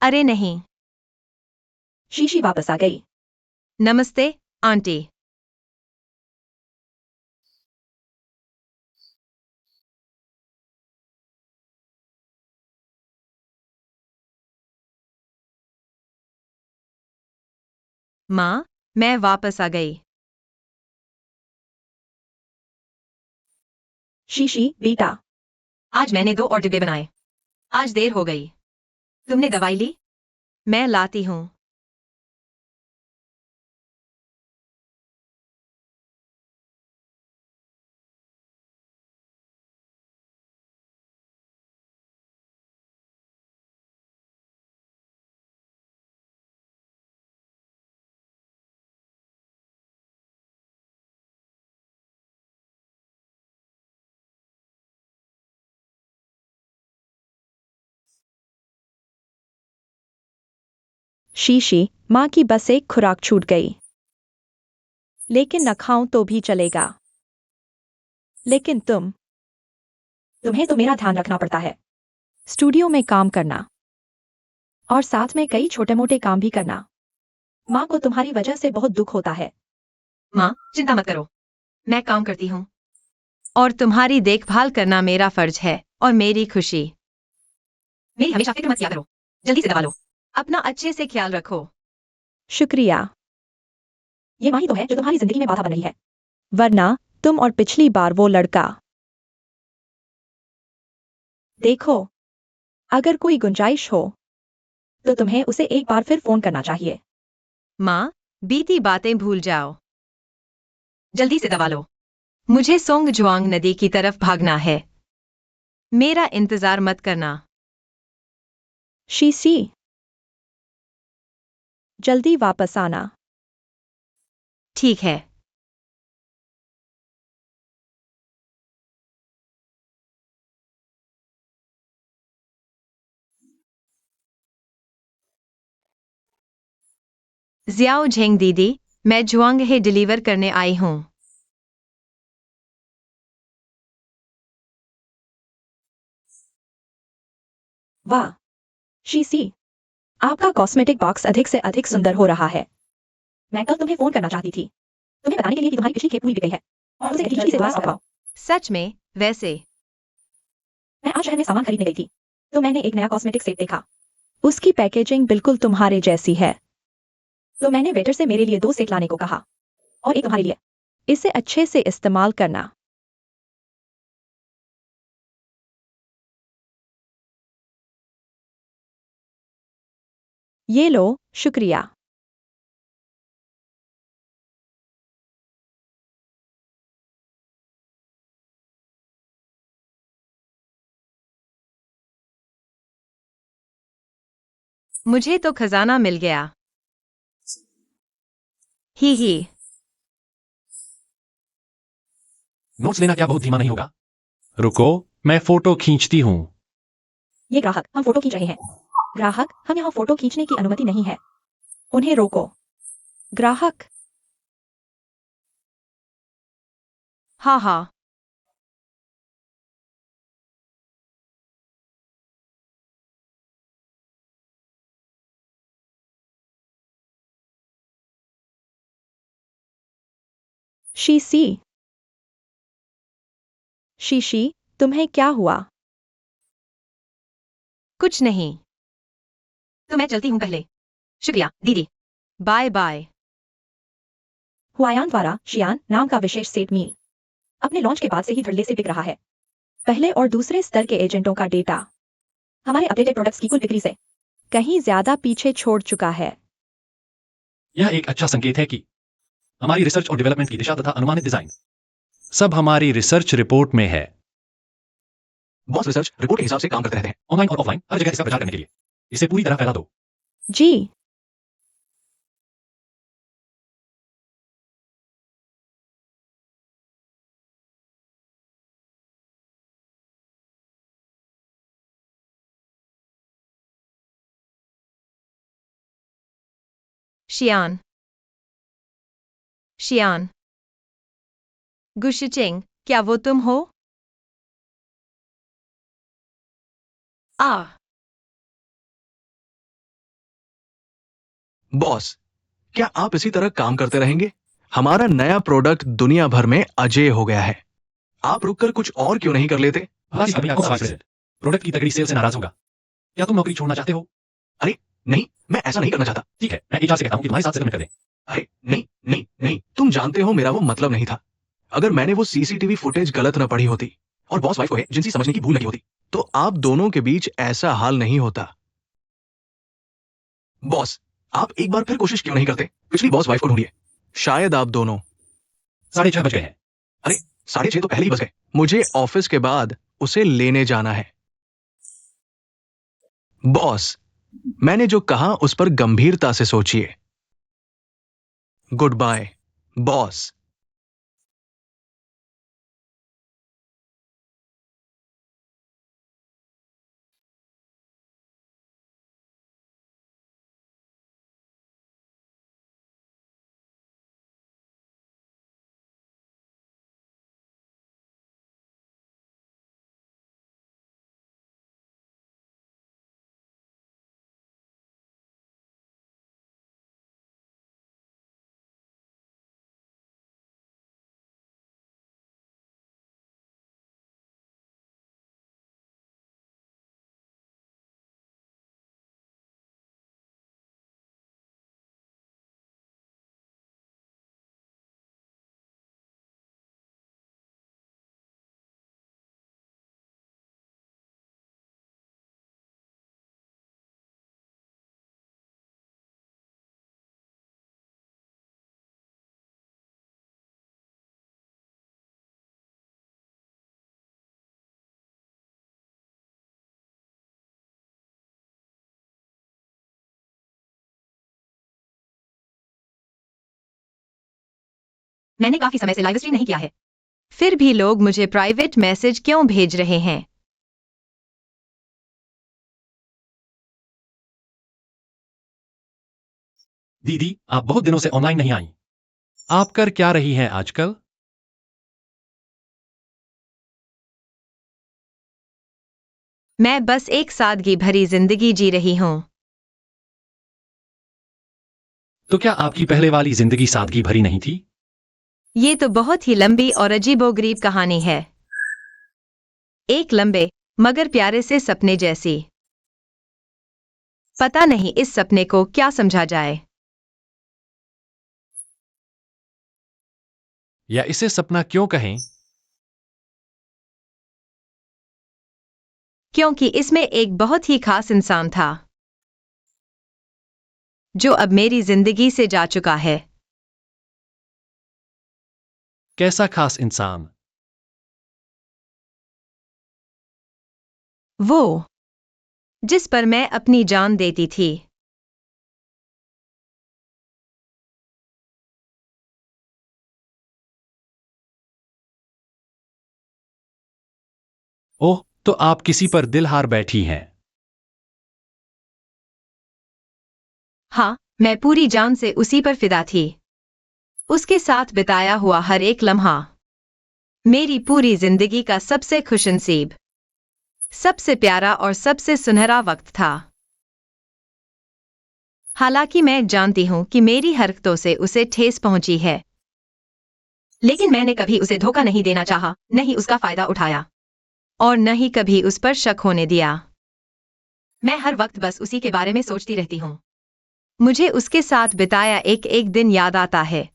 अरे नहीं। शीशी वापस आ गई। नमस्ते आंटी। माँ, मैं वापस आ गई। शीशी बेटा। आज मैंने 2 और डिब्बे बनाए। आज देर हो गई। तुमने दवाई ली? मैं लाती हूँ। शीशी, माँ की बस एक खुराक छूट गई। लेकिन न खाऊं तो भी चलेगा। लेकिन तुम्हें तो मेरा ध्यान रखना पड़ता है स्टूडियो में काम करना और साथ में कई छोटे मोटे काम भी करना। माँ को तुम्हारी वजह से बहुत दुख होता है। माँ, चिंता मत करो, मैं काम करती हूँ और तुम्हारी देखभाल करना मेरा फर्ज है और मेरी खुशी। मेरी हमेशा फिक्र मत किया करो, जल्दी से दबा लो। अपना अच्छे से ख्याल रखो। शुक्रिया। ये माँ ही तो है जो तुम्हारी जिंदगी में बाधा बन रही है। वरना तुम और पिछली बार वो लड़का। देखो, अगर कोई गुंजाइश हो तो तुम्हें उसे एक बार फिर फोन करना चाहिए। माँ, बीती बातें भूल जाओ, जल्दी से दबा लो। मुझे सोंगजुआंग नदी की तरफ भागना है, मेरा इंतजार मत करना। शीशी, जल्दी वापस आना। ठीक है। जियाओ झेंग दीदी, मैं जुआंग हे डिलीवर करने आई हूँ। वाह शीसी, आपका कॉस्मेटिक बॉक्स अधिक से अधिक सुंदर हो रहा है। मैं कल तुम्हें फोन करना चाहती थी, तुम्हें बताने के लिए कि तुम्हारी पिछली खेप पूरी बिक गई है और उसे जल्दी से दोबारा स्टॉक कराओ। सच में? वैसे मैं आज शहर में सामान खरीदने गई थी, तो मैंने एक नया कॉस्मेटिक सेट देखा। उसकी पैकेजिंग बिल्कुल तुम्हारे जैसी है। तो मैंने वेटर से मेरे लिए 2 सेट लाने को कहा और एक तुम्हारे लिए। इसे अच्छे से इस्तेमाल करना। ये लो, शुक्रिया। मुझे तो खजाना मिल गया। ही। नोट्स लेना क्या बहुत धीमा नहीं होगा? रुको, मैं फोटो खींचती हूँ। ये ग्राहक, हम फोटो खींच रहे हैं। ग्राहक, हम यहाँ फोटो खींचने की अनुमति नहीं है, उन्हें रोको। ग्राहक, हाँ हाँ। शीशी। शीशी, तुम्हें क्या हुआ? कुछ नहीं, तो मैं चलती हूँ पहले। शुक्रिया दीदी, बाय बाय। हुआयान द्वारा शियान नाम का विशेष सेट मील अपने लॉन्च के बाद से ही धड़ल्ले से बिक रहा है। पहले और दूसरे स्तर के एजेंटों का डेटा हमारे अपडेटेड प्रोडक्ट्स की कुल बिक्री से कहीं ज्यादा पीछे छोड़ चुका है। यह एक अच्छा संकेत है कि हमारी रिसर्च और डेवलपमेंट की दिशा तथा अनुमानित डिजाइन सब हमारी रिसर्च रिपोर्ट में है। बॉस रिसर्च रिपोर्ट के हिसाब से काम करते रहते हैं। ऑनलाइन और ऑफलाइन हर जगह इसका प्रचार करने के लिए इसे पूरी तरह फैला दो। जी। शियान, शियान, गुशिचिंग, क्या वो तुम हो? आ, बॉस, क्या आप इसी तरह काम करते रहेंगे? हमारा नया प्रोडक्ट दुनिया भर में अजेय हो गया है। आप रुककर कुछ और क्यों नहीं कर लेते? हमारी कंपनी आपको वाइस प्रेसिडेंट प्रोडक्ट की तगड़ी सेल से नाराज होगा। क्या तुम नौकरी छोड़ना चाहते हो? अरे नहीं, मैं ऐसा नहीं करना चाहता। ठीक है, मैं एचआर से कहता हूँ कि तुम्हारे साथ सेटलमेंट कर दें। अरे नहीं नहीं नहीं, तुम जानते हो मेरा वो मतलब नहीं था। अगर मैंने वो सीसीटीवी फुटेज गलत न पढ़ी होती और बॉस वाइफ को एजेंसी समझने की भूल लगी होती, तो आप दोनों के बीच ऐसा हाल नहीं होता। बॉस, आप एक बार फिर कोशिश क्यों नहीं करते? पिछली बॉस वाइफ को ढूंढिए। शायद आप दोनों। 6:30 बज गए हैं। अरे 6:30 तो पहले ही बज गए। मुझे ऑफिस के बाद उसे लेने जाना है। बॉस, मैंने जो कहा उस पर गंभीरता से सोचिए। Goodbye, boss. मैंने काफी समय से लाइव स्ट्रीम नहीं किया है। फिर भी लोग मुझे प्राइवेट मैसेज क्यों भेज रहे हैं? दीदी, आप बहुत दिनों से ऑनलाइन नहीं आई। आप कर क्या रही हैं आजकल? मैं बस एक सादगी भरी जिंदगी जी रही हूँ। तो क्या आपकी पहले वाली जिंदगी सादगी भरी नहीं थी? ये तो बहुत ही लंबी और अजीबोगरीब कहानी है। एक लंबे मगर प्यारे से सपने जैसी। पता नहीं इस सपने को क्या समझा जाए। या इसे सपना क्यों कहें? क्योंकि इसमें एक बहुत ही खास इंसान था जो अब मेरी जिंदगी से जा चुका है। कैसा खास इंसान? वो जिस पर मैं अपनी जान देती थी। ओह, तो आप किसी पर दिल हार बैठी हैं। हाँ, मैं पूरी जान से उसी पर फिदा थी। उसके साथ बिताया हुआ हर एक लम्हा मेरी पूरी जिंदगी का सबसे खुशनसीब, सबसे प्यारा और सबसे सुनहरा वक्त था। हालांकि मैं जानती हूं कि मेरी हरकतों से उसे ठेस पहुंची है, लेकिन मैंने कभी उसे धोखा नहीं देना चाहा, नहीं उसका फायदा उठाया और न ही कभी उस पर शक होने दिया। मैं हर वक्त बस उसी के बारे में सोचती रहती हूँ। मुझे उसके साथ बिताया एक एक दिन याद आता है।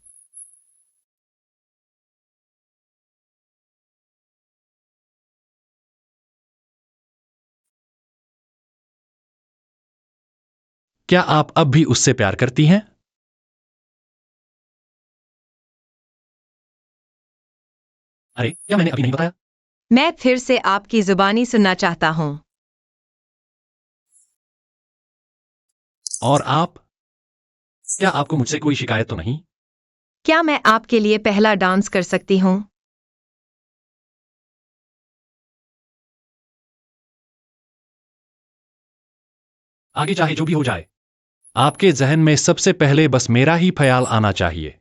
क्या आप अब भी उससे प्यार करती हैं? अरे, क्या मैंने अभी नहीं बताया? मैं फिर से आपकी जुबानी सुनना चाहता हूँ। और आप? क्या आपको मुझसे कोई शिकायत तो नहीं? क्या मैं आपके लिए पहला डांस कर सकती हूँ? आगे चाहे जो भी हो जाए, आपके जहन में सबसे पहले बस मेरा ही ख्याल आना चाहिए।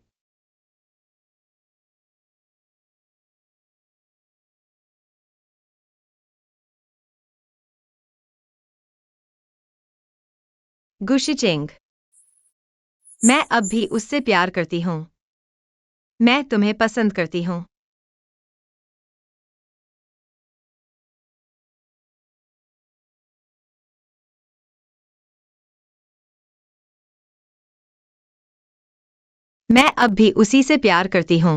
गुशिचेंग, मैं अब भी उससे प्यार करती हूँ। मैं तुम्हें पसंद करती हूँ। मैं अब भी उसी से प्यार करती हूँ।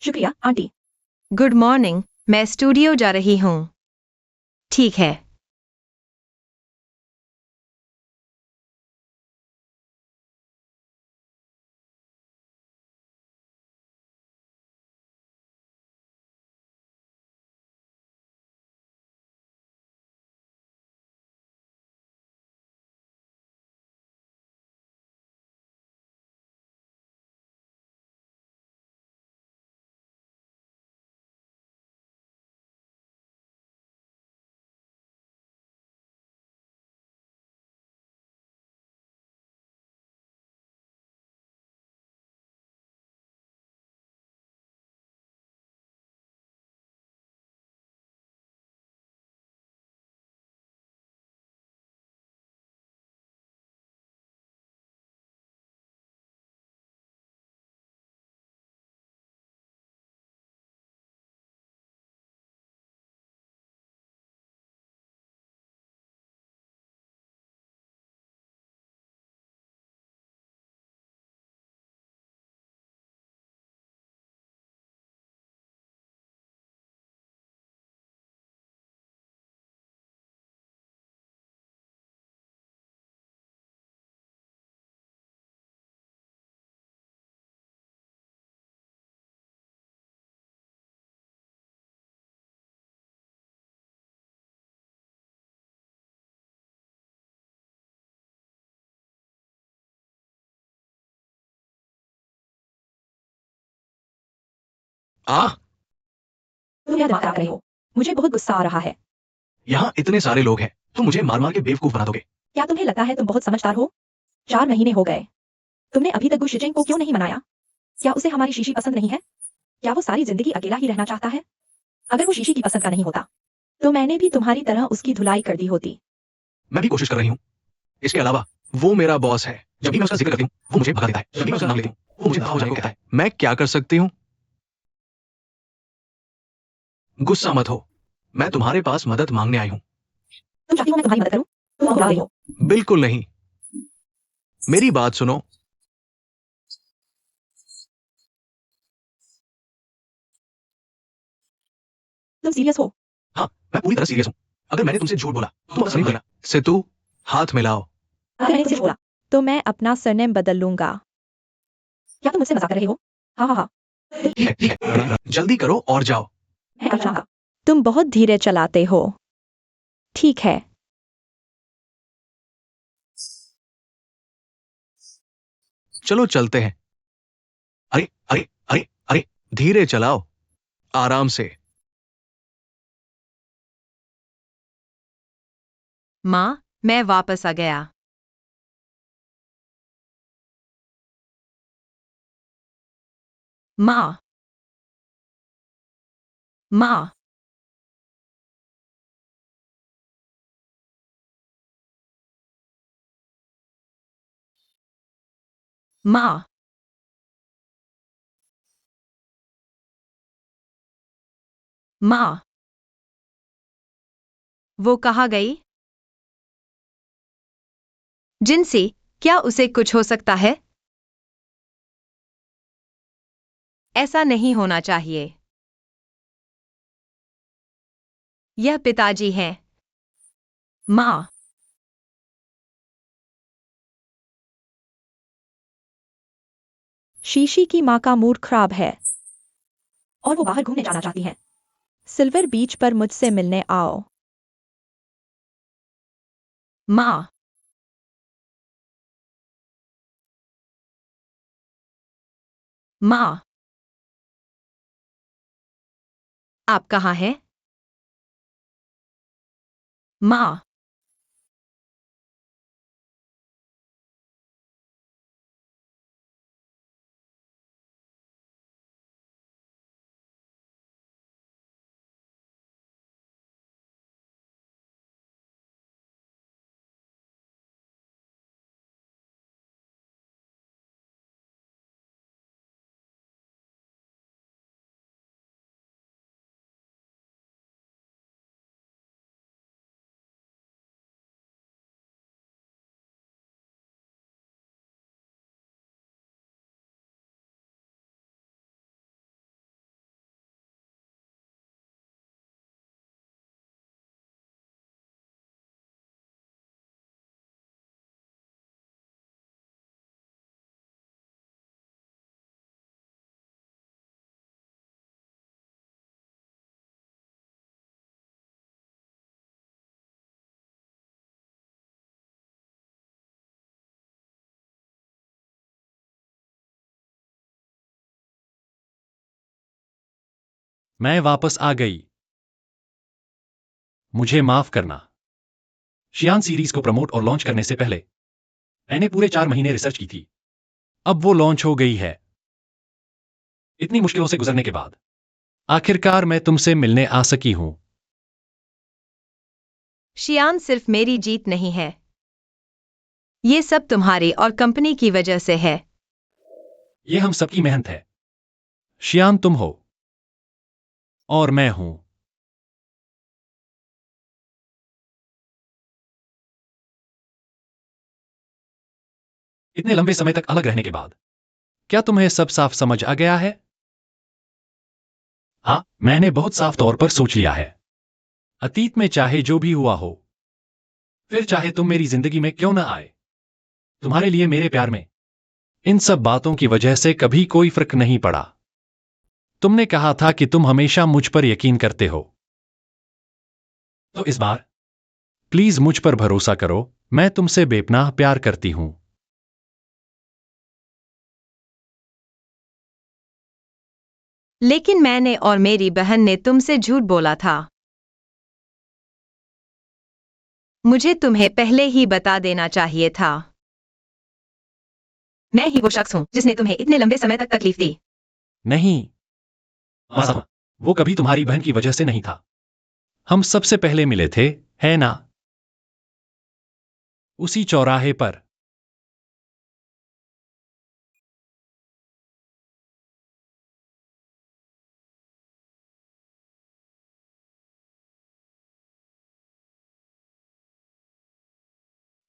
शुक्रिया आंटी। गुड मॉर्निंग, मैं स्टूडियो जा रही हूँ। ठीक है। आ तुम क्या दिमाग खराब कर रहे हो? मुझे बहुत गुस्सा आ रहा है। यहाँ इतने सारे लोग हैं, तुम मुझे मार मार के बेवकूफ बना दोगे। क्या तुम्हें लगता है तुम बहुत समझदार हो? 4 महीने हो गए, तुमने अभी तक गुशिचेंग को क्यों नहीं मनाया? क्या उसे हमारी शीशी पसंद नहीं है? क्या वो सारी जिंदगी अकेला ही रहना चाहता है? अगर वो शीशी की पसंद का नहीं होता तो मैंने भी तुम्हारी तरह उसकी धुलाई कर दी होती। मैं भी कोशिश कर रही हूँ। इसके अलावा वो मेरा बॉस है। जब भी मैं उसका जिक्र करती हूँ वो मुझे भगा देता है। जब भी मैं उसका नाम लेती हूँ वो मुझे दफा हो जाने को कहता है। मैं क्या कर सकती हूँ? गुस्सा मत हो, मैं तुम्हारे पास मदद मांगने आई हूँ। तुम चाहती हो मैं तुम्हारी मदद करूं? तुम बुला रही हो। बिल्कुल नहीं, मेरी बात सुनो। तुम सीरियस हो? हाँ, मैं पूरी तरह सीरियस हूँ। अगर मैंने तुमसे झूठ बोला तो तुम नहीं बोलना। सितू, हाथ मिलाओ। अगर मैंने तुमसे बोला तो मैं अपना सरनेम बदल लूंगा। क्या तुम मुझसे मजाक कर रहे हो? हाँ हाँ हाँ, ठीक है, जल्दी करो और जाओ। मैं कर चलाऊंगा। तुम बहुत धीरे चलाते हो। ठीक है, चलो चलते हैं। अरे अरे अरे अरे, धीरे चलाओ, आराम से। माँ, मैं वापस आ गया। माँ, माँ, माँ, माँ, वो कहाँ गई? जिनसी, क्या उसे कुछ हो सकता है? ऐसा नहीं होना चाहिए। यह पिताजी हैं। माँ, शीशी की माँ का मूड खराब है। और वो बाहर घूमने जाना चाहती है। सिल्वर बीच पर मुझसे मिलने आओ। माँ, माँ, आप कहाँ हैं? माँ, मैं वापस आ गई। मुझे माफ करना। शियान सीरीज को प्रमोट और लॉन्च करने से पहले मैंने पूरे 4 महीने रिसर्च की थी। अब वो लॉन्च हो गई है। इतनी मुश्किलों से गुजरने के बाद आखिरकार मैं तुमसे मिलने आ सकी हूं। शियान सिर्फ मेरी जीत नहीं है। ये सब तुम्हारी और कंपनी की वजह से है। ये हम सबकी मेहनत है। शियान तुम हो और मैं हूं। इतने लंबे समय तक अलग रहने के बाद क्या तुम्हें सब साफ समझ आ गया है? हाँ, मैंने बहुत साफ तौर पर सोच लिया है। अतीत में चाहे जो भी हुआ हो, फिर चाहे तुम मेरी जिंदगी में क्यों ना आए, तुम्हारे लिए मेरे प्यार में इन सब बातों की वजह से कभी कोई फर्क नहीं पड़ा। तुमने कहा था कि तुम हमेशा मुझ पर यकीन करते हो। तो इस बार प्लीज मुझ पर भरोसा करो। मैं तुमसे बेपनाह प्यार करती हूं। लेकिन मैंने और मेरी बहन ने तुमसे झूठ बोला था। मुझे तुम्हें पहले ही बता देना चाहिए था। मैं ही वो शख्स हूँ जिसने तुम्हें इतने लंबे समय तक तकलीफ दी। नहीं मासा, वो कभी तुम्हारी बहन की वजह से नहीं था। हम सबसे पहले मिले थे, है ना? उसी चौराहे पर।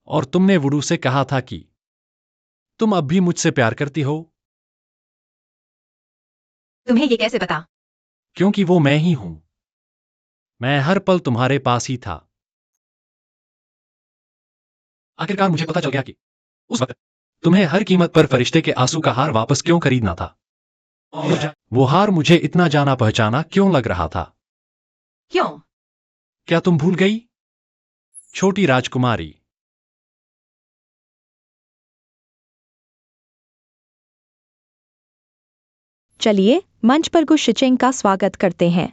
और तुमने वुडू से कहा था कि तुम अब भी मुझसे प्यार करती हो। तुम्हें ये कैसे पता? क्योंकि वो मैं ही हूं। मैं हर पल तुम्हारे पास ही था। आखिरकार मुझे पता चल गया कि उस वक्त तुम्हें हर कीमत पर फरिश्ते के आंसू का हार वापस क्यों खरीदना था। और वो हार मुझे इतना जाना पहचाना क्यों लग रहा था। क्यों? क्या तुम भूल गई, छोटी राजकुमारी? चलिए मंच पर गु शिचेंग का स्वागत करते हैं।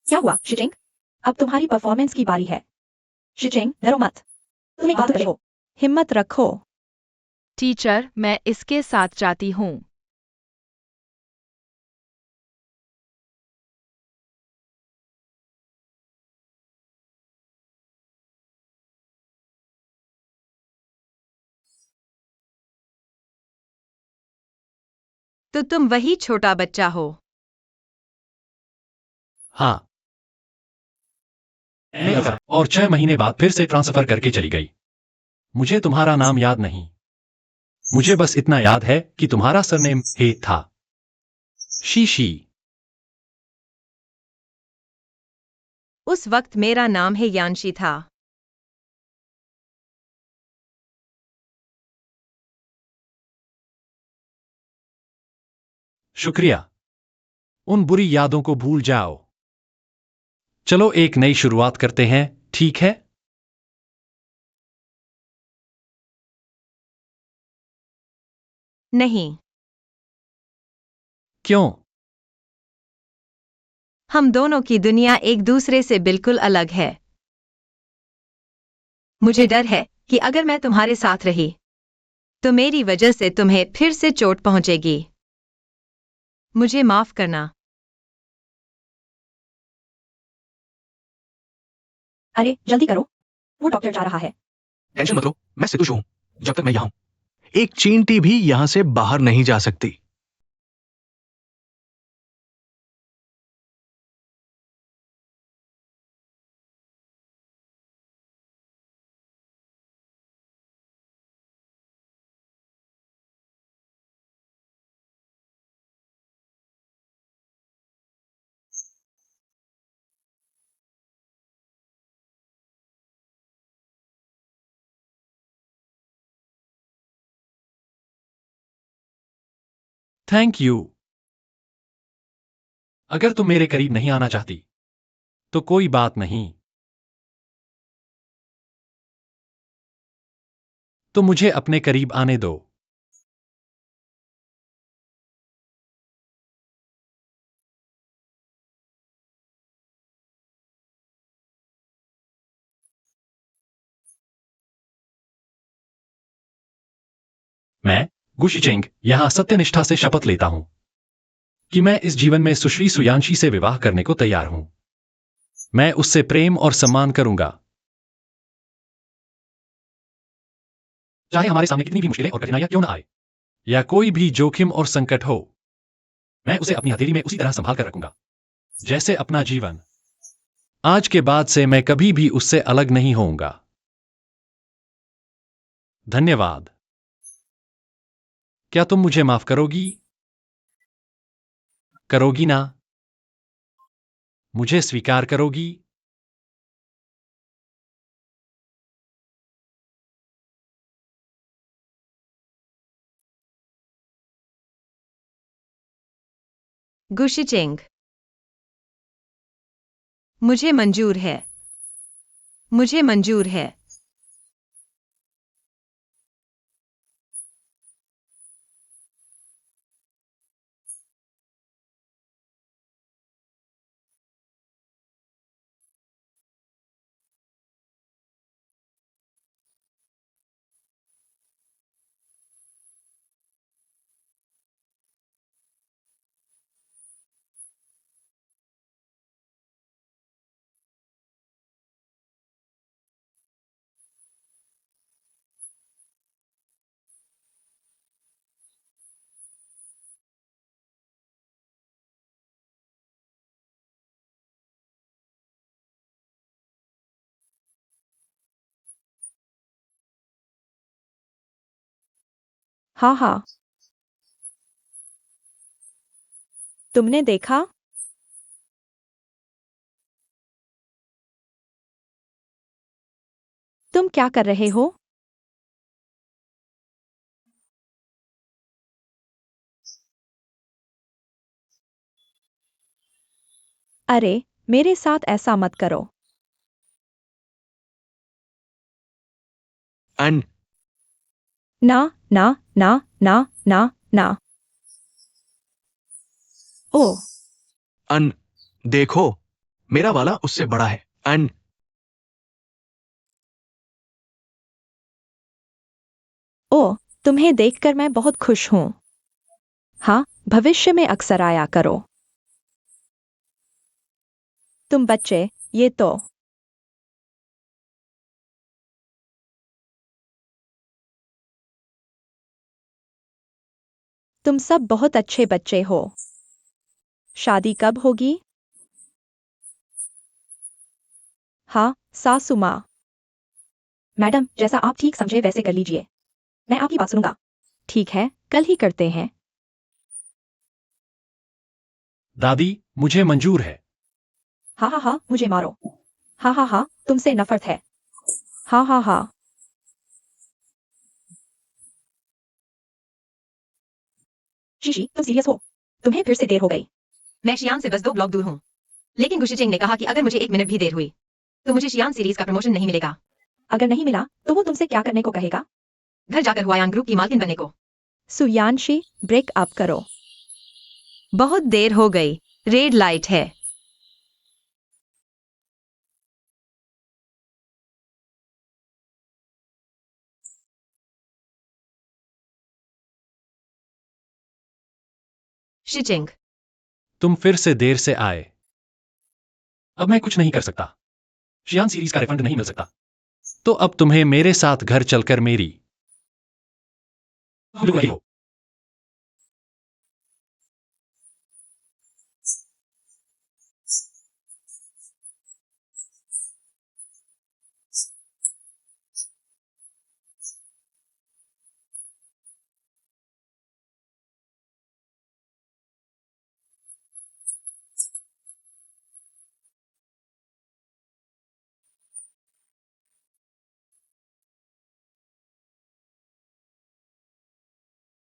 क्या हुआ शिचिंग? अब तुम्हारी परफॉर्मेंस की बारी है। शिचिंग, डरो मत। तुम एक बात कर हो। हिम्मत रखो। टीचर, मैं इसके साथ जाती हूँ। तो तुम वही छोटा बच्चा हो। हाँ। और 6 महीने बाद फिर से ट्रांसफर करके चली गई। मुझे तुम्हारा नाम याद नहीं। मुझे बस इतना याद है कि तुम्हारा सरनेम हे था। शीशी। उस वक्त मेरा नाम है यानशी था। शुक्रिया। उन बुरी यादों को भूल जाओ। चलो एक नई शुरुआत करते हैं, ठीक है? नहीं, क्यों? हम दोनों की दुनिया एक दूसरे से बिल्कुल अलग है। मुझे डर है कि अगर मैं तुम्हारे साथ रही तो मेरी वजह से तुम्हें फिर से चोट पहुंचेगी। मुझे माफ करना। अरे जल्दी करो, वो डॉक्टर जा रहा है। टेंशन मत लो, मैं सितुश हूं। जब तक मैं यहां हूं, एक चींटी भी यहां से बाहर नहीं जा सकती। Thank you. अगर तुम मेरे करीब नहीं आना चाहती तो कोई बात नहीं। तो मुझे अपने करीब आने दो। मैं गुशिचेंग यहां सत्यनिष्ठा से शपथ लेता हूं कि मैं इस जीवन में सुश्री सुयांशी से विवाह करने को तैयार हूं। मैं उससे प्रेम और सम्मान करूंगा, चाहे हमारे सामने कितनी भी मुश्किलें और कठिनाइयां क्यों न आए, या कोई भी जोखिम और संकट हो। मैं उसे अपनी हथेली में उसी तरह संभाल कर रखूंगा जैसे अपना जीवन। आज के बाद से मैं कभी भी उससे अलग नहीं होऊंगा। धन्यवाद। क्या तुम मुझे माफ करोगी? करोगी ना? मुझे स्वीकार करोगी? गुशिचेंग। मुझे मंजूर है। मुझे मंजूर है। हाँ हाँ। तुमने देखा? तुम क्या कर रहे हो? अरे, मेरे साथ ऐसा मत करो। एंड ना ना ना ना ना ना। ओ, अन देखो, मेरा वाला उससे बड़ा है। एंड ओ, तुम्हें देखकर मैं बहुत खुश हूँ। हाँ, भविष्य में अक्सर आया करो। तुम बच्चे, ये तो तुम सब बहुत अच्छे बच्चे हो। शादी कब होगी? हाँ, सासू माँ। मैडम, जैसा आप ठीक समझे वैसे कर लीजिए। मैं आपकी बात सुनूंगा। ठीक है, कल ही करते हैं। दादी, मुझे मंजूर है। हाँ हाँ हाँ, मुझे मारो। हाँ हाँ हाँ, तुमसे नफरत है। हाँ हाँ हाँ। शीशी, तुम सीरियस हो? तुम्हें फिर से देर हो गई। मैं शियान से बस 2 ब्लॉक दूर हूँ। लेकिन गुशीचेंग ने कहा कि अगर मुझे 1 मिनट भी देर हुई तो मुझे शियान सीरीज का प्रमोशन नहीं मिलेगा। अगर नहीं मिला तो वो तुमसे क्या करने को कहेगा? घर जाकर हुआयान ग्रुप की मालकिन बनने को। सुयांशी, ब्रेक अप करो। बहुत देर हो गई। रेड लाइट है। शिचिंग। तुम फिर से देर से आए। अब मैं कुछ नहीं कर सकता। शियान सीरीज का रिफंड नहीं मिल सकता। तो अब तुम्हें मेरे साथ घर चलकर मेरी हो